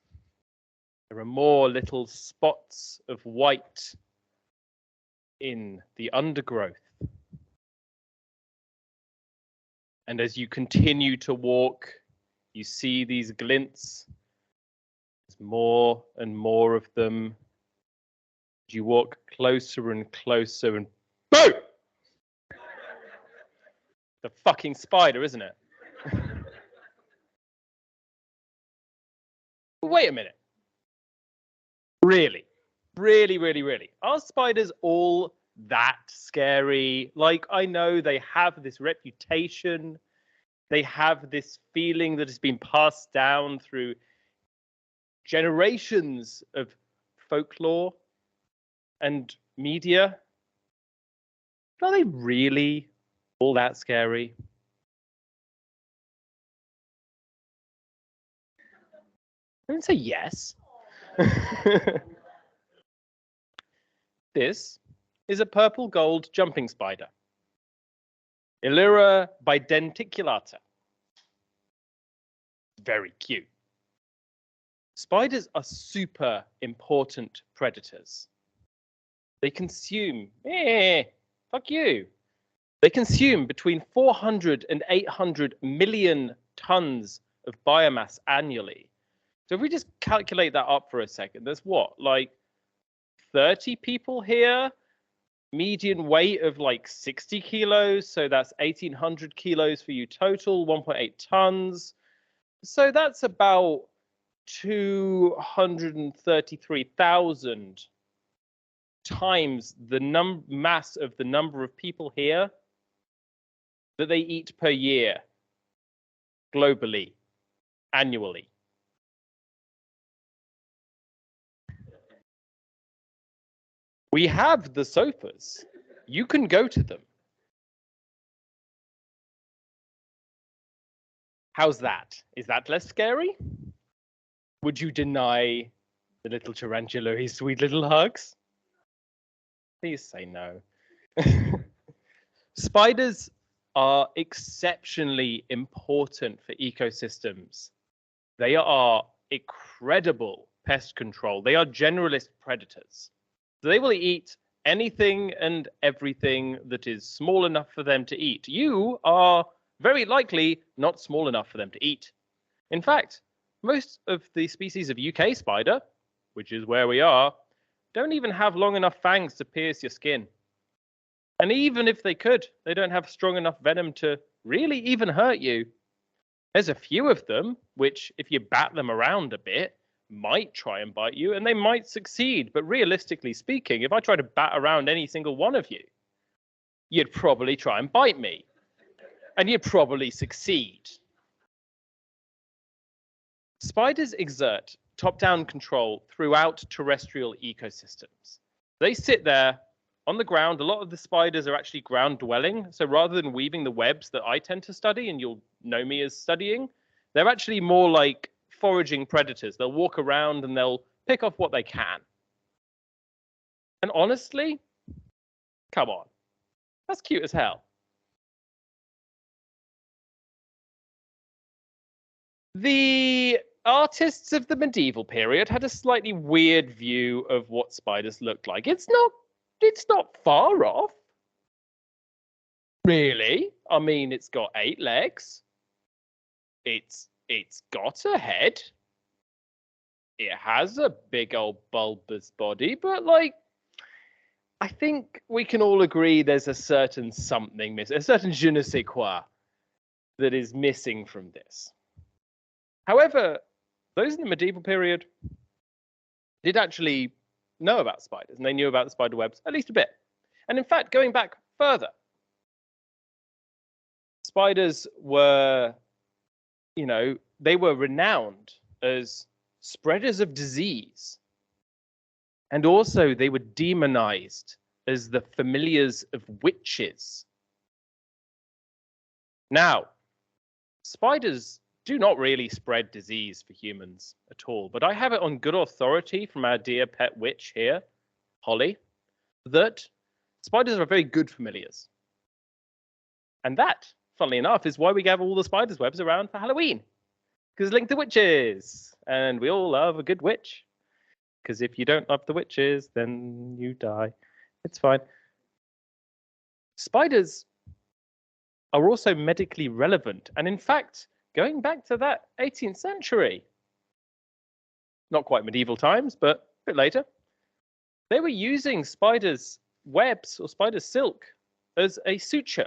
There are more little spots of white in the undergrowth. And as you continue to walk, you see these glints. There's more and more of them. You walk closer and closer and boom! The fucking spider, isn't it? Wait a minute. Really? Really, really, really? Are spiders all that scary? Like, I know they have this reputation. They have this feeling that has been passed down through generations of folklore and media. Are they really all that scary? I didn't say yes. This is a purple gold jumping spider. Illura bidenticulata. Very cute. Spiders are super important predators. They consume, fuck you. They consume between 400 and 800 million tons of biomass annually. So if we just calculate that up for a second, there's what, like 30 people here, median weight of like 60 kilos. So that's 1,800 kilos for you total, 1.8 tons. So that's about 233,000 times the mass of the number of people here that they eat per year, globally, annually. We have the sofas. You can go to them. How's that? Is that less scary? Would you deny the little tarantula his sweet little hugs? Please say no. Spiders are exceptionally important for ecosystems. They are incredible pest control. They are generalist predators. So they will eat anything and everything that is small enough for them to eat. You are very likely not small enough for them to eat. In fact, most of the species of UK spider, which is where we are, don't even have long enough fangs to pierce your skin. And even if they could, they don't have strong enough venom to really even hurt you. There's a few of them, which if you bat them around a bit, might try and bite you, and they might succeed. But realistically speaking, if I try to bat around any single one of you, you'd probably try and bite me. And you'd probably succeed. Spiders exert top-down control throughout terrestrial ecosystems. They sit there on the ground. A lot of the spiders are actually ground-dwelling. So rather than weaving the webs that I tend to study, and you'll know me as studying, they're actually more like foraging predators. They'll walk around and they'll pick off what they can. And honestly, come on, that's cute as hell. The artists of the medieval period had a slightly weird view of what spiders looked like. It's not far off. Really? I mean, it's got 8 legs. It's got a head. It has a big old bulbous body, but like, I think we can all agree there's a certain something missing, a certain je ne sais quoi that is missing from this. However, those in the medieval period did actually know about spiders, and they knew about the spider webs at least a bit. And in fact, going back further, spiders were, they were renowned as spreaders of disease. And also they were demonized as the familiars of witches. Now, spiders do not really spread disease for humans at all, but I have it on good authority from our dear pet witch here, Holly, that spiders are very good familiars. And that, funnily enough, is why we gather all the spiders' webs around for Halloween, because it's linked to witches, and we all love a good witch. Because if you don't love the witches, then you die. It's fine. Spiders are also medically relevant. And in fact, going back to that 18th century, not quite medieval times, but a bit later, they were using spiders' webs or spider silk as a suture.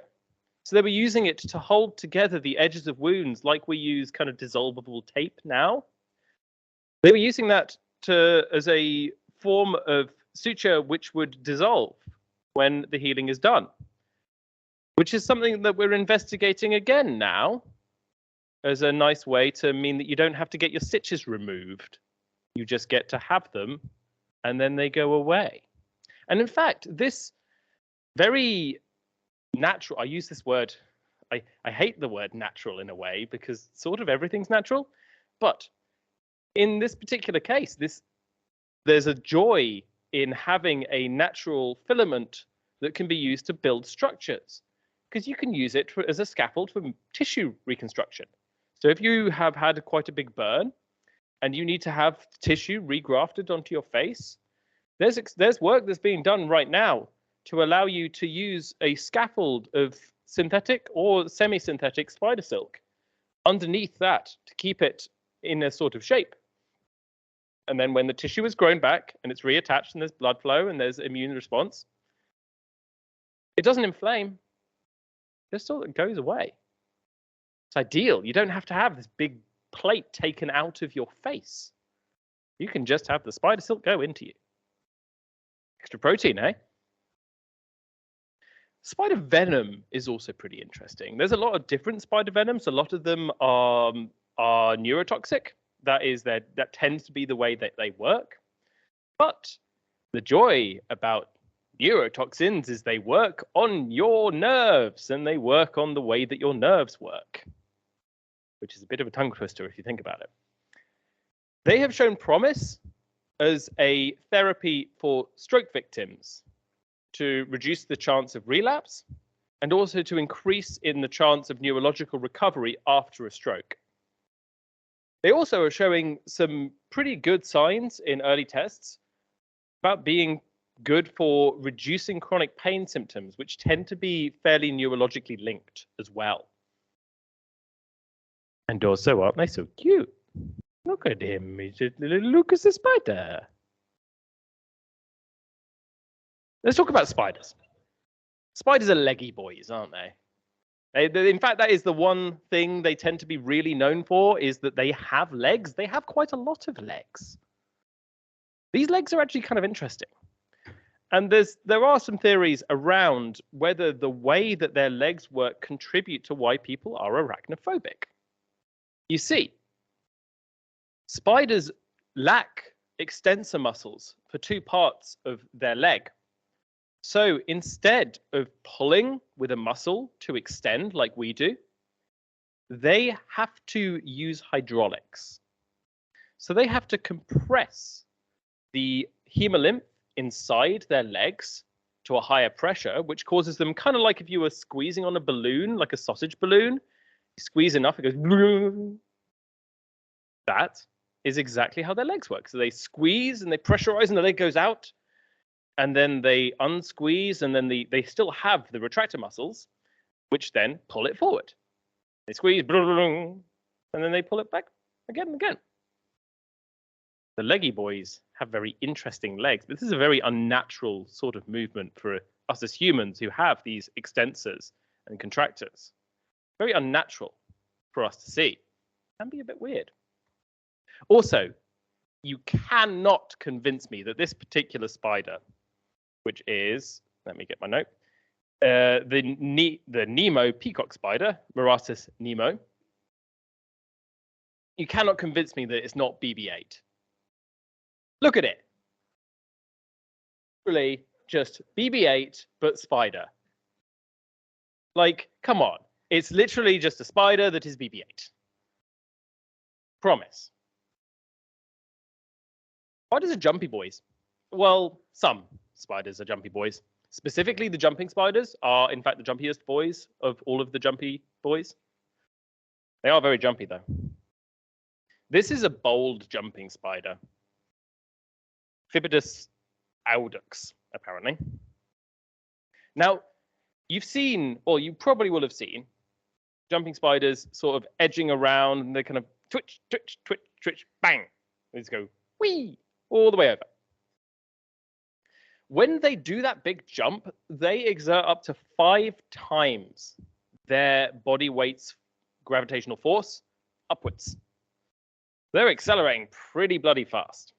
So they were using it to hold together the edges of wounds like we use kind of dissolvable tape now. They were using that as a form of suture which would dissolve when the healing is done, which is something that we're investigating again now as a nice way to mean that you don't have to get your stitches removed. You just get to have them and then they go away. And in fact, this very natural, I use this word, I hate the word natural in a way because sort of everything's natural, but in this particular case, there's a joy in having a natural filament that can be used to build structures, because you can use it as a scaffold for tissue reconstruction. So if you have had quite a big burn and you need to have tissue regrafted onto your face, there's work that's being done right now to allow you to use a scaffold of synthetic or semi-synthetic spider silk underneath that to keep it in a sort of shape. And then when the tissue is grown back and it's reattached and there's blood flow and there's immune response, it doesn't inflame. It still goes away. It's ideal. You don't have to have this big plate taken out of your face. You can just have the spider silk go into you. Extra protein, eh? Spider venom is also pretty interesting. There's a lot of different spider venoms. A lot of them are neurotoxic. That tends to be the way that they work. But the joy about neurotoxins is they work on your nerves and they work on the way that your nerves work, which is a bit of a tongue twister if you think about it. They have shown promise as a therapy for stroke victims to reduce the chance of relapse and also to increase in the chance of neurological recovery after a stroke. They also are showing some pretty good signs in early tests about being good for reducing chronic pain symptoms, which tend to be fairly neurologically linked as well. And also, aren't they so cute? Look at him, he's just little Lucas the spider. Let's talk about spiders. Spiders are leggy boys, aren't they? In fact, that is the one thing they tend to be really known for, is that they have legs. They have quite a lot of legs. These legs are actually kind of interesting. And there are some theories around whether the way that their legs work contribute to why people are arachnophobic. You see, spiders lack extensor muscles for two parts of their leg. So instead of pulling with a muscle to extend like we do, they have to use hydraulics. So they have to compress the hemolymph inside their legs to a higher pressure, which causes them kind of like if you were squeezing on a balloon, like a sausage balloon. You squeeze enough, it goes. That is exactly how their legs work. So they squeeze and they pressurize and the leg goes out. And then they unsqueeze, and then they still have the retractor muscles, which then pull it forward. They squeeze, and then they pull it back again and again. The leggy boys have very interesting legs, but this is a very unnatural sort of movement for us as humans who have these extensors and contractors. Very unnatural for us to see. Can be a bit weird. Also, you cannot convince me that this particular spider, which is, let me get my note, the Nemo peacock spider, Miratus nemo. You cannot convince me that it's not BB-8. Look at it. Really, just BB-8, but spider. Like, come on. It's literally just a spider that is BB-8. Promise. Spiders are jumpy boys. Well, some spiders are jumpy boys. Specifically, the jumping spiders are, in fact, the jumpiest boys of all of the jumpy boys. They are very jumpy, though. This is a bold jumping spider. Phibidus audux, apparently. Now, you've seen, or you probably will have seen, jumping spiders sort of edging around, and they kind of twitch, twitch, twitch, twitch, bang. They just go, whee, all the way over. When they do that big jump, they exert up to 5 times their body weight's gravitational force upwards. They're accelerating pretty bloody fast.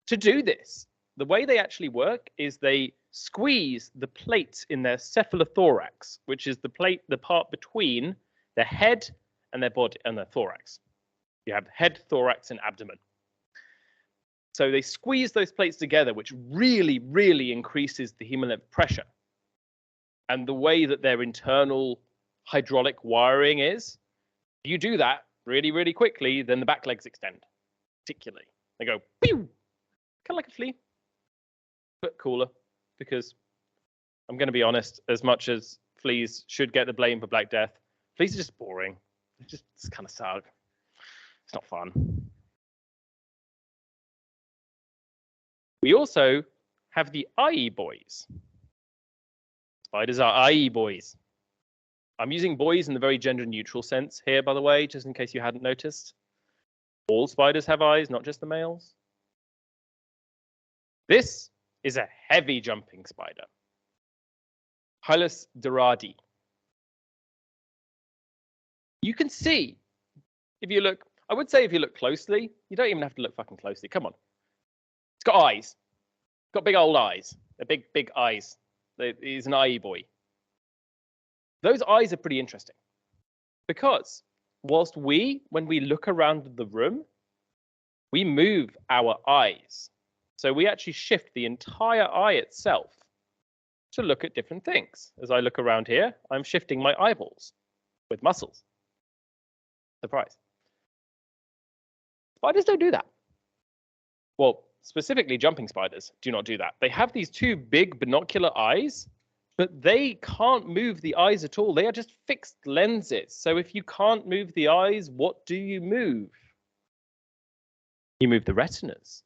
To do this, the way they actually work is they squeeze the plates in their cephalothorax, which is the part between their head and their body and their thorax. You have head, thorax, and abdomen. So they squeeze those plates together, which really, really increases the hemolymph pressure. And the way that their internal hydraulic wiring is, if you do that really, really quickly, then the back legs extend, particularly. They go, pew, kind of like a flea, but cooler, because I'm going to be honest, as much as fleas should get the blame for Black Death, fleas are just boring. It's kind of sad. It's not fun. We also have the IE boys. Spiders are IE boys. I'm using boys in the very gender neutral sense here, by the way, just in case you hadn't noticed. All spiders have eyes, not just the males. This is a heavy jumping spider. Hylas doradi. You can see, if you look, I would say if you look closely, you don't even have to look fucking closely. Come on. It's got eyes. It's got big old eyes. They're big, big eyes. He's an IE boy. Those eyes are pretty interesting because whilst when we look around the room, we move our eyes. So we actually shift the entire eye itself to look at different things. As I look around here, I'm shifting my eyeballs with muscles. Surprise. Spiders don't do that. Well, specifically jumping spiders do not do that. They have these 2 big binocular eyes, but they can't move the eyes at all. They are just fixed lenses. So if you can't move the eyes, what do you move? You move the retinas.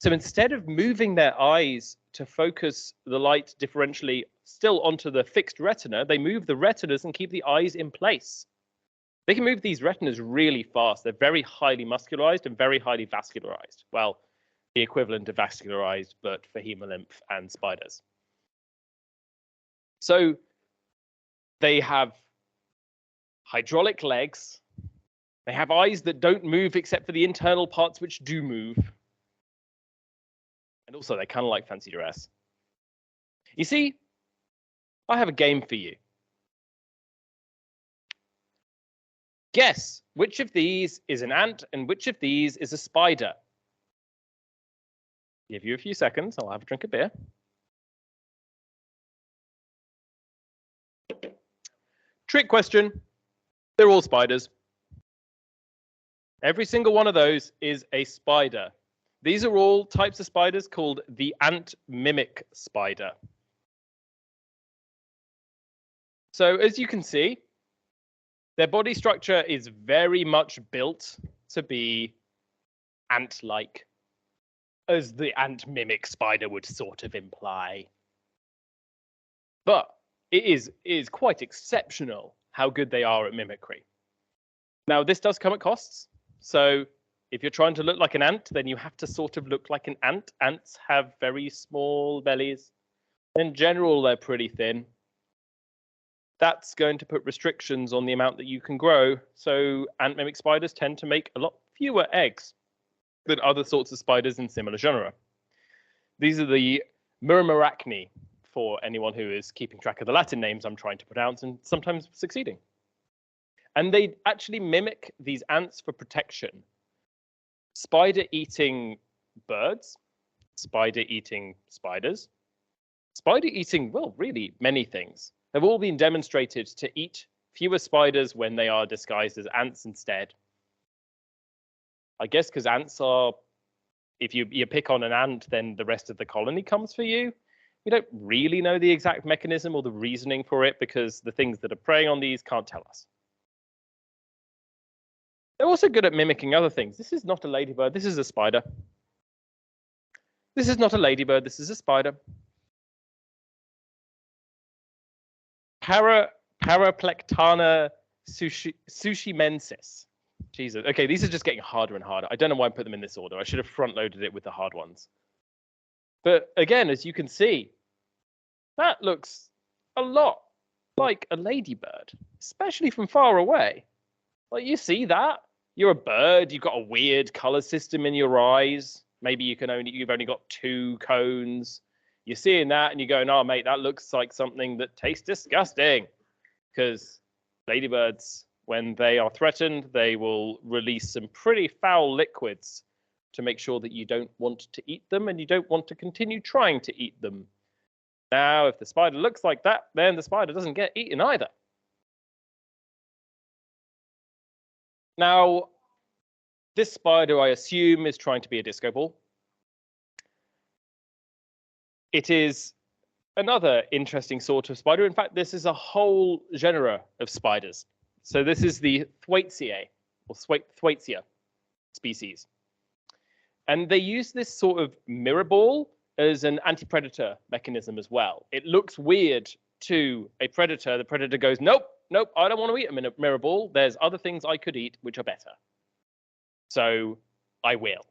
So instead of moving their eyes to focus the light differentially still onto the fixed retina, they move the retinas and keep the eyes in place. They can move these retinas really fast. They're very highly muscularized and very highly vascularized. Well, the equivalent of vascularized, but for hemolymph and spiders. So they have hydraulic legs. They have eyes that don't move except for the internal parts which do move. And also they kind of like fancy dress. You see, I have a game for you. Guess which of these is an ant and which of these is a spider. Give you a few seconds. I'll have a drink of beer. Trick question. They're all spiders. Every single one of those is a spider. These are all types of spiders called the ant mimic spider. So as you can see, their body structure is very much built to be ant-like, as the ant mimic spider would sort of imply. But it is quite exceptional how good they are at mimicry. Now, this does come at costs. So if you're trying to look like an ant, then you have to sort of look like an ant. Ants have very small bellies. In general, they're pretty thin. That's going to put restrictions on the amount that you can grow. So ant mimic spiders tend to make a lot fewer eggs than other sorts of spiders in similar genre. These are the Myrmeracne for anyone who is keeping track of the Latin names I'm trying to pronounce and sometimes succeeding. And they actually mimic these ants for protection. Spider eating birds, spider eating spiders, spider eating, well, really many things. They've all been demonstrated to eat fewer spiders when they are disguised as ants instead. I guess because ants are, if you pick on an ant, then the rest of the colony comes for you. We don't really know the exact mechanism or the reasoning for it because the things that are preying on these can't tell us. They're also good at mimicking other things. This is not a ladybird, this is a spider. This is not a ladybird, this is a spider. Paraplectana sushimensis. Jesus. Okay, these are just getting harder and harder. I don't know why I put them in this order. I should have front-loaded it with the hard ones. But again, as you can see, that looks a lot like a ladybird, especially from far away. Like, you see that? You're a bird, you've got a weird color system in your eyes. Maybe you've only got 2 cones. You're seeing that and you're going, oh, mate, that looks like something that tastes disgusting. Because ladybirds, when they are threatened, they will release some pretty foul liquids to make sure that you don't want to eat them and you don't want to continue trying to eat them. Now, if the spider looks like that, then the spider doesn't get eaten either. Now, this spider, I assume, is trying to be a disco ball. It is another interesting sort of spider. In fact, this is a whole genera of spiders. So this is the Thwaitsiae, or Thwaitsia species. And they use this sort of mirror ball as an anti-predator mechanism as well. It looks weird to a predator. The predator goes, nope, nope, I don't want to eat a mirror ball. There's other things I could eat which are better. So I will.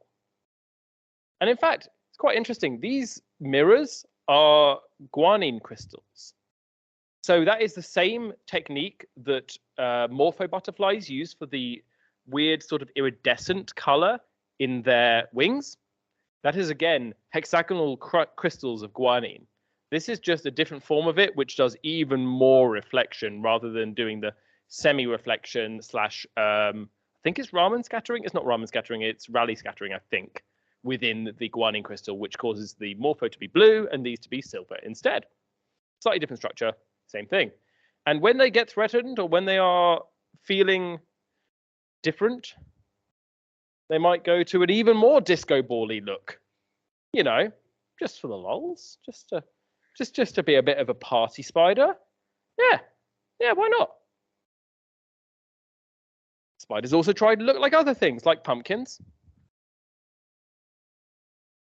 And in fact, it's quite interesting. These mirrors are guanine crystals. So that is the same technique that morpho butterflies use for the weird sort of iridescent color in their wings. That is, again, hexagonal crystals of guanine. This is just a different form of it, which does even more reflection rather than doing the semi-reflection slash, I think it's Raman scattering. It's not Raman scattering, it's Rayleigh scattering, I think, within the guanine crystal, which causes the morpho to be blue and these to be silver instead. Slightly different structure, same thing. And when they get threatened or when they are feeling different, they might go to an even more disco ball-y look. You know, just for the lols, just to be a bit of a party spider. Yeah, why not? Spiders also try to look like other things, like pumpkins.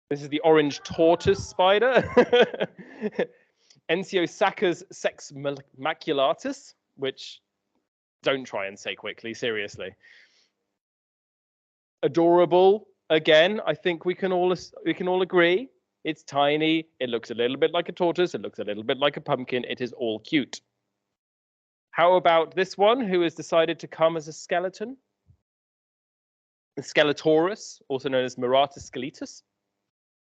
This is the orange tortoise spider. Enciosacus sex maculatus, which don't try and say quickly, seriously. Adorable. Again, I think we can all agree. It's tiny. It looks a little bit like a tortoise. It looks a little bit like a pumpkin. It is all cute. How about this one, who has decided to come as a skeleton? The Skeletorus, also known as Miratus skeletus.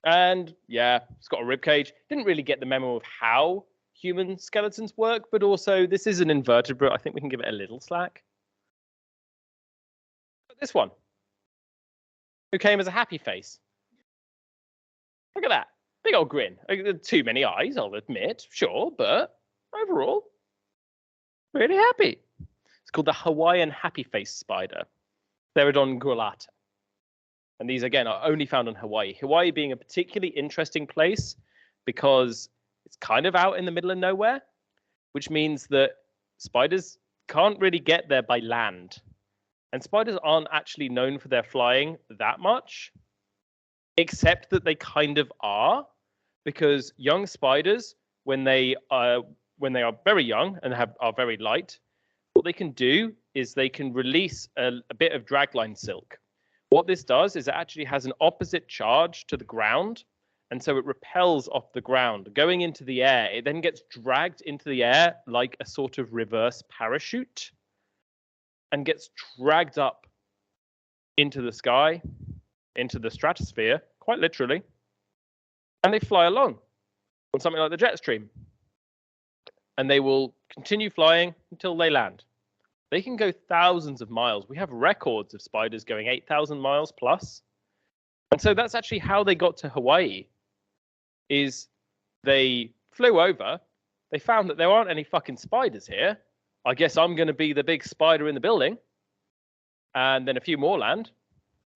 And yeah, it's got a rib cage. Didn't really get the memo of how human skeletons work, but also this is an invertebrate. I think we can give it a little slack. But this one, who came as a happy face. Look at that. Big old grin. Too many eyes, I'll admit, sure, but overall, really happy. It's called the Hawaiian happy face spider, Therodon grillata. And these, again, are only found in Hawaii. Hawaii being a particularly interesting place because it's kind of out in the middle of nowhere, which means that spiders can't really get there by land. And spiders aren't actually known for their flying that much, except that they kind of are, because young spiders, when they are very young and are very light, what they can do is they can release a bit of dragline silk. What this does is it actually has an opposite charge to the ground, and so it repels off the ground. Going into the air, it then gets dragged into the air like a sort of reverse parachute and gets dragged up into the sky, into the stratosphere, quite literally, and they fly along. on something like the jet stream. And they will continue flying until they land. They can go thousands of miles. We have records of spiders going 8,000 miles plus. And so that's actually how they got to Hawaii, is they flew over, they found that there aren't any fucking spiders here. I guess I'm going to be the big spider in the building. And then a few more land.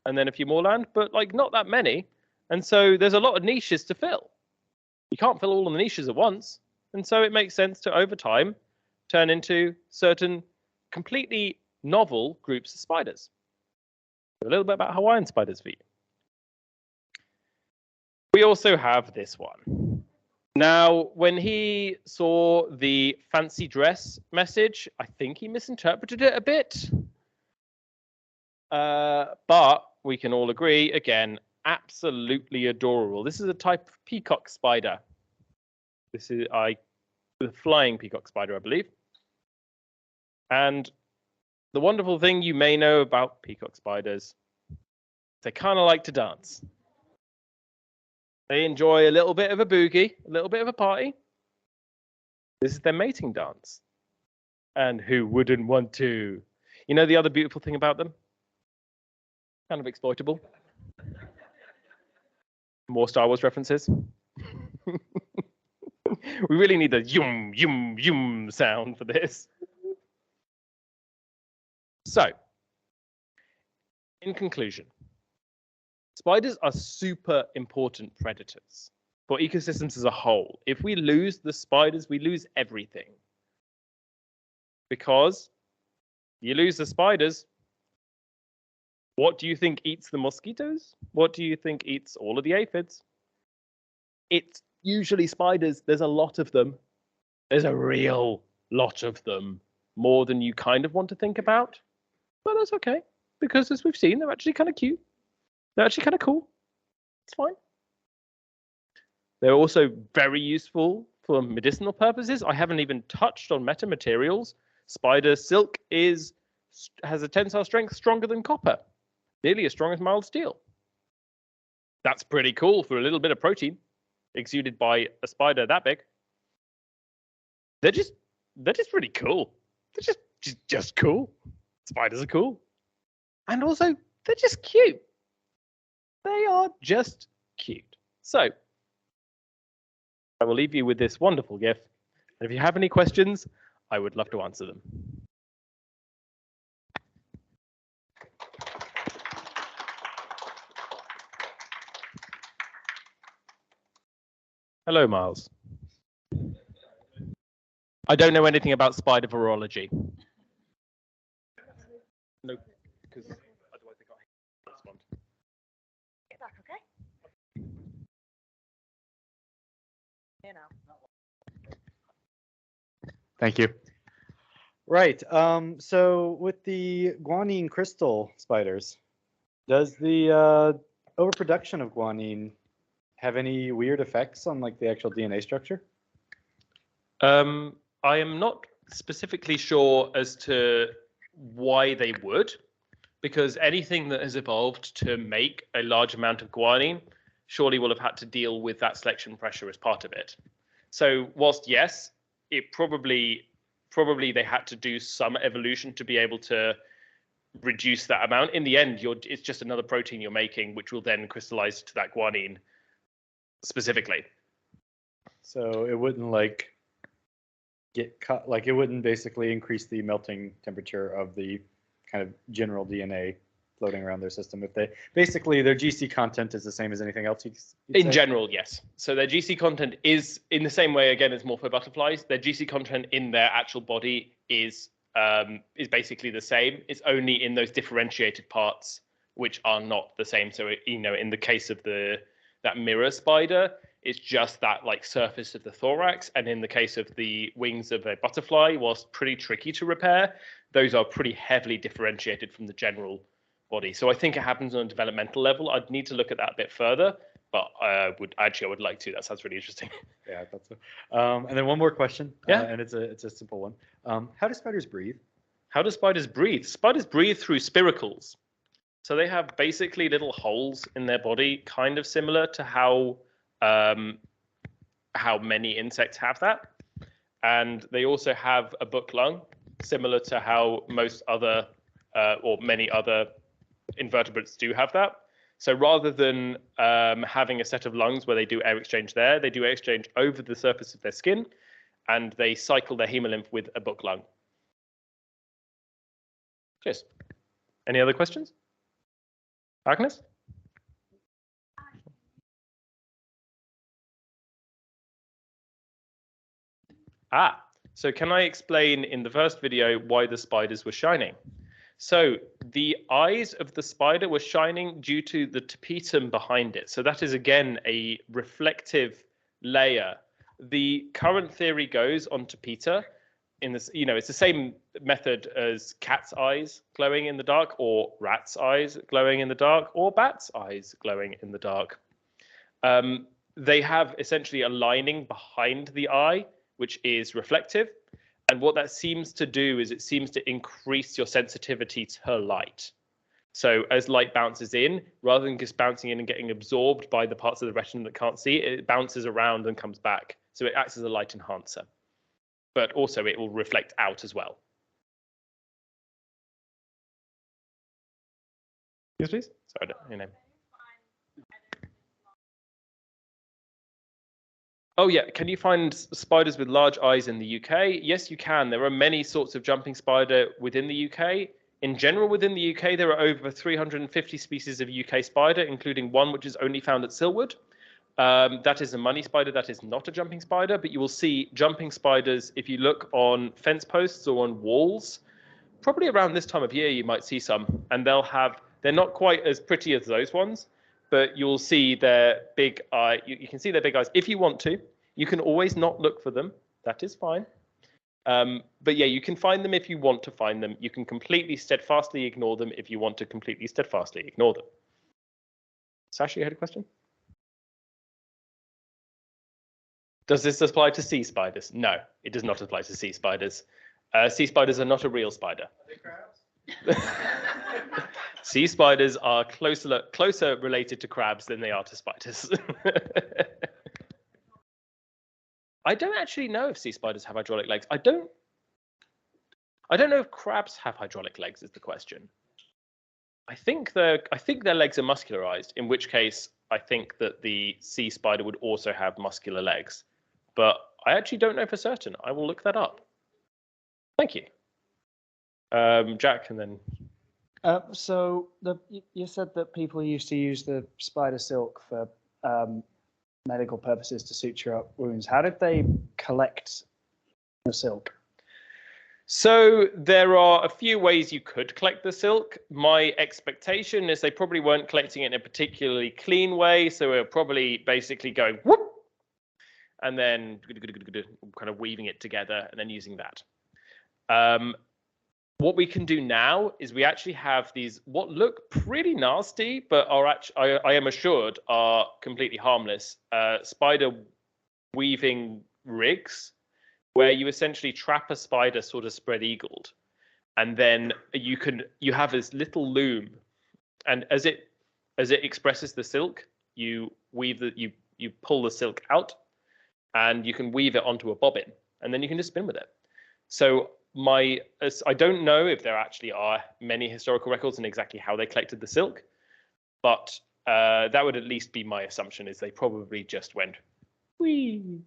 And then a few more land, but like not that many. And so there's a lot of niches to fill. You can't fill all of the niches at once. And so it makes sense to, over time, turn into certain completely novel groups of spiders. A little bit about Hawaiian spiders for you. We also have this one. Now, when he saw the fancy dress message, I think he misinterpreted it a bit. But we can all agree, again, absolutely adorable. This is a type of peacock spider. This is the flying peacock spider, I believe. And the wonderful thing you may know about peacock spiders, they kind of like to dance. They enjoy a little bit of a boogie, a little bit of a party. This is their mating dance. And who wouldn't want to? You know the other beautiful thing about them? Kind of exploitable. More Star Wars references. We really need the yum, yum, yum sound for this. So, in conclusion, spiders are super important predators for ecosystems as a whole. If we lose the spiders, we lose everything. Because you lose the spiders, what do you think eats the mosquitoes? What do you think eats all of the aphids? It's usually spiders. There's a lot of them. There's a real lot of them. More than you kind of want to think about. But that's okay. Because as we've seen, they're actually kind of cute. They're actually kind of cool. It's fine. They're also very useful for medicinal purposes. I haven't even touched on metamaterials. Spider silk has a tensile strength stronger than copper. Nearly as strong as mild steel. That's pretty cool for a little bit of protein exuded by a spider that big. They're just really cool. They're just cool. Spiders are cool. And also, they're just cute. They are just cute. So, I will leave you with this wonderful gift. And if you have any questions, I would love to answer them. Hello, Miles. I don't know anything about spider virology. No, because otherwise they can't respond. Is that okay? You know. Thank you. Right. So with the guanine crystal spiders, does the overproduction of guanine have any weird effects on like the actual DNA structure? I am not specifically sure as to why they would, because anything that has evolved to make a large amount of guanine surely will have had to deal with that selection pressure as part of it. So whilst yes, it probably they had to do some evolution to be able to reduce that amount. In the end, it's just another protein you're making, which will then crystallize to that guanine specifically. So it wouldn't like get cut, like it wouldn't basically increase the melting temperature of the kind of general DNA floating around their system. If they basically their GC content is the same as anything else. In general, yes. So their GC content is in the same way again as morpho butterflies. Their GC content in their actual body is basically the same. It's only in those differentiated parts which are not the same. So in the case of that mirror spider, it's just that like surface of the thorax, and in the case of the wings of a butterfly, whilst pretty tricky to repair, those are pretty heavily differentiated from the general body. So I think it happens on a developmental level. I'd need to look at that a bit further, but I would like to. That sounds really interesting. Yeah, I thought so. And then one more question. Yeah. And it's a simple one. How do spiders breathe? How do spiders breathe? Spiders breathe through spiracles. So they have basically little holes in their body, kind of similar to how how many insects have that. And they also have a book lung, similar to how most other or many other invertebrates do have that. So rather than having a set of lungs where they do air exchange there, they do air exchange over the surface of their skin, and they cycle their hemolymph with a book lung. Cheers. Any other questions? Agnes? So can I explain in the first video why the spiders were shining? So the eyes of the spider were shining due to the tapetum behind it. So that is, again, a reflective layer. The current theory goes on tapeta in this, it's the same method as cat's eyes glowing in the dark, or rat's eyes glowing in the dark, or bat's eyes glowing in the dark. They have essentially a lining behind the eye, which is reflective. And what that seems to do is it seems to increase your sensitivity to light. So as light bounces in, rather than just bouncing in and getting absorbed by the parts of the retina that can't see, it bounces around and comes back. So it acts as a light enhancer. But also it will reflect out as well. Yes, please. Sorry, your name. Oh yeah, can you find spiders with large eyes in the UK? Yes, you can. There are many sorts of jumping spider within the UK. In general, within the UK, there are over 350 species of UK spider, including one which is only found at Silwood. That is a money spider. That is not a jumping spider, but you will see jumping spiders if you look on fence posts or on walls. Probably around this time of year, you might see some, and they're not quite as pretty as those ones, but you'll see their big eye. You can see their big eyes if you want to. You can always not look for them. That is fine. But yeah, you can find them if you want to find them. You can completely steadfastly ignore them if you want to completely steadfastly ignore them. Sasha, you had a question? Does this apply to sea spiders? No, it does not apply to sea spiders. Sea spiders are not a real spider. Are they crabs? Sea spiders are closer related to crabs than they are to spiders. I don't actually know if sea spiders have hydraulic legs. I don't know if crabs have hydraulic legs is the question. I think their legs are muscularized, in which case I think that the sea spider would also have muscular legs. But I actually don't know for certain. I will look that up. Thank you. Jack, and then... So you said that people used to use the spider silk for medical purposes to suture up wounds. How did they collect the silk? So there are a few ways you could collect the silk. My expectation is they probably weren't collecting it in a particularly clean way. So we're probably basically going whoop, and then kind of weaving it together and then using that. What we can do now is we actually have these what look pretty nasty, but are actually, I am assured, are completely harmless spider weaving rigs, where you essentially trap a spider sort of spread eagled, and then you have this little loom, and as it expresses the silk, you pull the silk out, and you can weave it onto a bobbin, and then you can just spin with it. So I don't know if there actually are many historical records on exactly how they collected the silk, but that would at least be my assumption, is they probably just went, whee.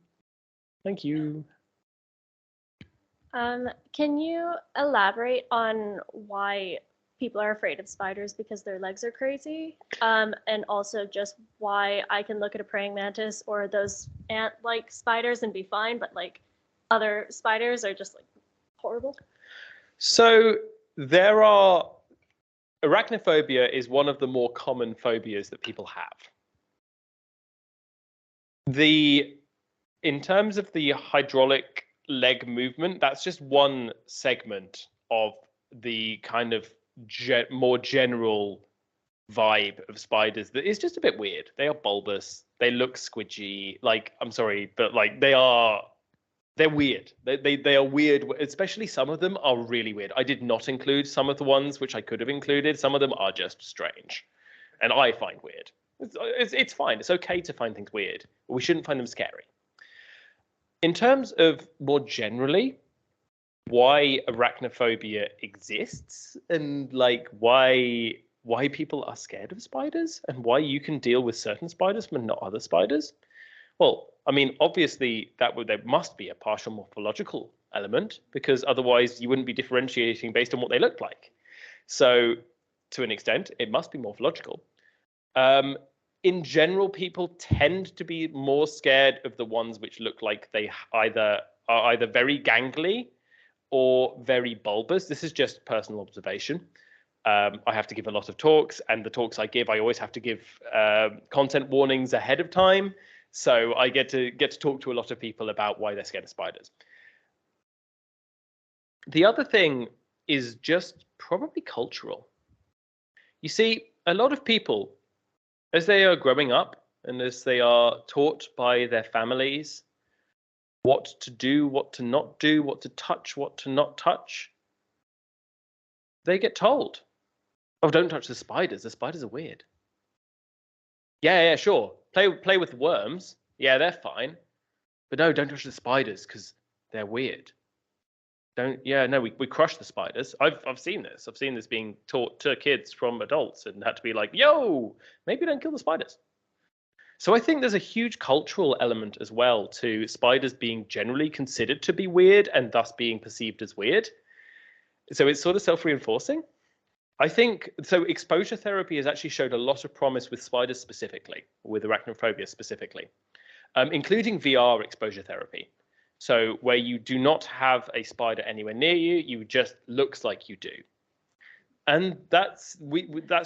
Thank you. Can you elaborate on why people are afraid of spiders because their legs are crazy? And also just why I can look at a praying mantis or those ant-like spiders and be fine, but like other spiders are just like horrible? So arachnophobia is one of the more common phobias that people have. In terms of the hydraulic leg movement, that's just one segment of the kind of more general vibe of spiders that is just a bit weird. They are bulbous. They look squidgy. Like, I'm sorry, but like they're weird. They are weird, especially some of them are really weird. I did not include some of the ones which I could have included. Some of them are just strange, and I find weird. It's fine. It's okay to find things weird, but we shouldn't find them scary. In terms of more generally, why arachnophobia exists and like why people are scared of spiders and why you can deal with certain spiders but not other spiders. Well, I mean, obviously there must be a partial morphological element because otherwise you wouldn't be differentiating based on what they look like. So to an extent, it must be morphological. In general, people tend to be more scared of the ones which look like they are either very gangly or very bulbous. This is just personal observation. I have to give a lot of talks, and the talks I give, I always have to give content warnings ahead of time. So I get to talk to a lot of people about why they're scared of spiders. The other thing is just probably cultural. You see, a lot of people, as they are growing up and as they are taught by their families what to do, what to not do, what to touch, what to not touch, they get told, oh, don't touch the spiders. The spiders are weird. Yeah, sure. Play with the worms. Yeah, they're fine. But no, don't touch the spiders because they're weird. We crush the spiders. I've seen this. I've seen this being taught to kids from adults and had to be like, yo, maybe don't kill the spiders. So I think there's a huge cultural element as well to spiders being generally considered to be weird and thus being perceived as weird. So it's sort of self-reinforcing. I think so. Exposure therapy has actually showed a lot of promise with spiders specifically, with arachnophobia specifically, including VR exposure therapy. So where you do not have a spider anywhere near you, you just looks like you do. And that's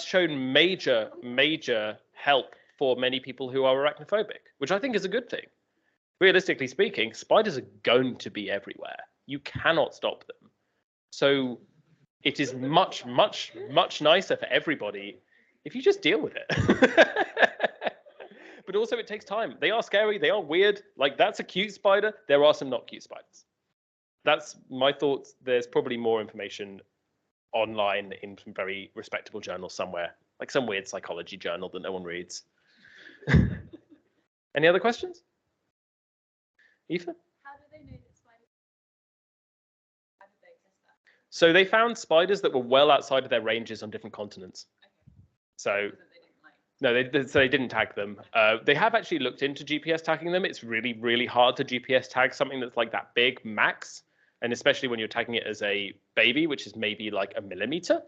shown major help for many people who are arachnophobic, which I think is a good thing. Realistically speaking, spiders are going to be everywhere. You cannot stop them. So it is much nicer for everybody if you just deal with it. But also it takes time. They are scary. They are weird. Like, that's a cute spider. There are some not cute spiders. That's my thoughts. There's probably more information online in some very respectable journals somewhere, like some weird psychology journal that no one reads. Any other questions? Aoife? How do they know that spiders? How did they test that? So they found spiders that were well outside of their ranges on different continents. Okay. So no, they didn't tag them. They have actually looked into GPS tagging them. It's really hard to GPS tag something that's like that big max, and especially when you're tagging it as a baby, which is maybe like a millimeter.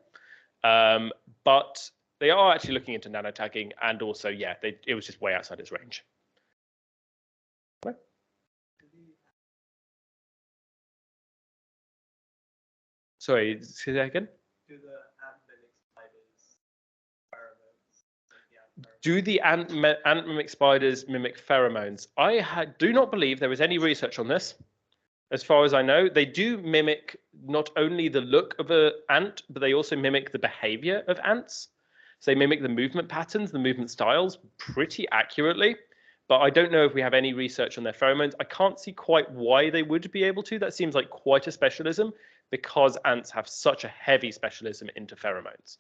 But they are actually looking into nano tagging, and also, yeah, it was just way outside its range. Right. Sorry, say that again. Do the ant mimic spiders mimic pheromones? I do not believe there is any research on this. As far as I know, they do mimic not only the look of an ant, but they also mimic the behavior of ants. So they mimic the movement patterns, the movement styles pretty accurately. But I don't know if we have any research on their pheromones. I can't see quite why they would be able to. That seems like quite a specialism because ants have such a heavy specialism into pheromones.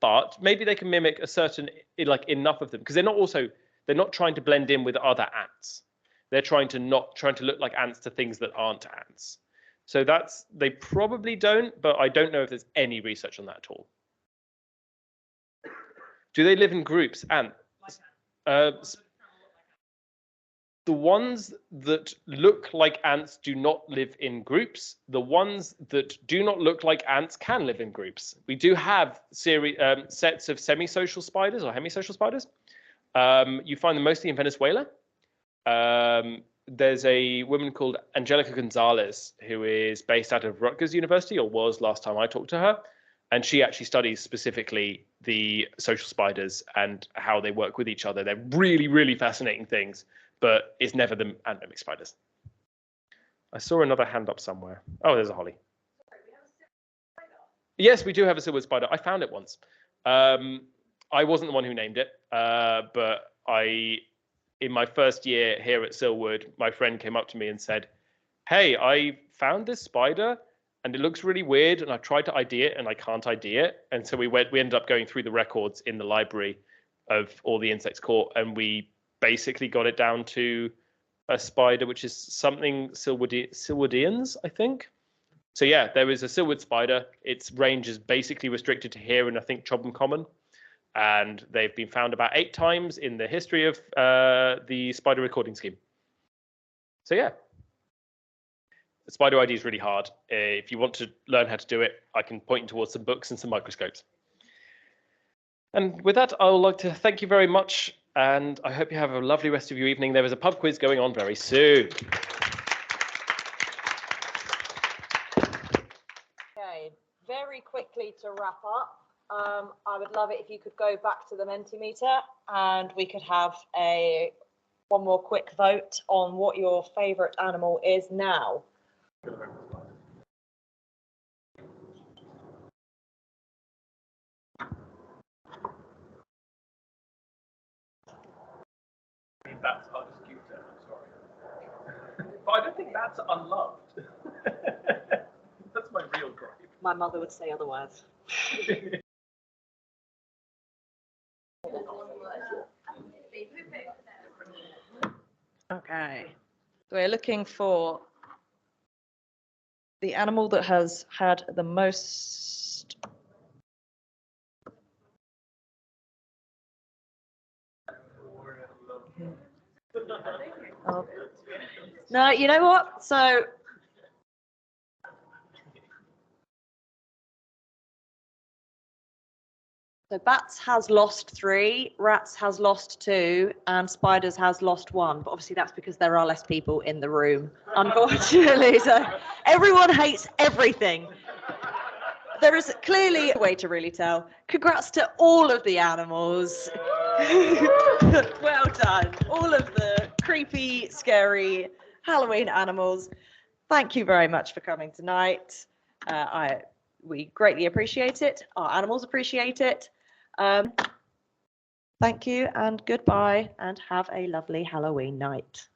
But maybe they can mimic a certain, like, enough of them, because they're not trying to blend in with other ants. They're trying to look like ants to things that aren't ants. So they probably don't, but I don't know if there's any research on that at all. Do they live in groups? Ants. The ones that look like ants do not live in groups. The ones that do not look like ants can live in groups. We do have sets of semi-social spiders or hemisocial spiders. You find them mostly in Venezuela. There's a woman called Angelica Gonzalez who is based out of Rutgers University, or was last time I talked to her. And she actually studies specifically the social spiders and how they work with each other. They're really fascinating things. But it's never the ant mimic spiders. I saw another hand up somewhere. Oh, there's a holly. Yes, we do have a silver spider. I found it once. I wasn't the one who named it, but in my first year here at Silwood, my friend came up to me and said, hey, I found this spider and it looks really weird and I tried to ID it and I can't ID it. And so we ended up going through the records in the library of all the insects caught, and we basically got it down to a spider, which is something Silwardians, I think. So yeah, there is a silwood spider. Its range is basically restricted to here and I think Chobham Common. And they've been found about 8 times in the history of the spider recording scheme. So yeah, the spider ID is really hard. If you want to learn how to do it, I can point you towards some books and some microscopes. And with that, I would like to thank you very much. And I hope you have a lovely rest of your evening. There is a pub quiz going on very soon. Okay, very quickly to wrap up, I would love it if you could go back to the Mentimeter and we could have one more quick vote on what your favourite animal is now. That's undisputed, I'm sorry. But I don't think that's unloved. That's my real gripe. My mother would say otherwise. Okay, so we're looking for the animal that has had the most oh. No, you know what? So bats has lost 3, rats has lost 2, and spiders has lost 1. But obviously that's because there are less people in the room, unfortunately. So everyone hates everything. There is clearly a way to really tell. Congrats to all of the animals. Well done. All of the creepy, scary Halloween animals. Thank you very much for coming tonight. We greatly appreciate it. Our animals appreciate it. Thank you and goodbye and have a lovely Halloween night.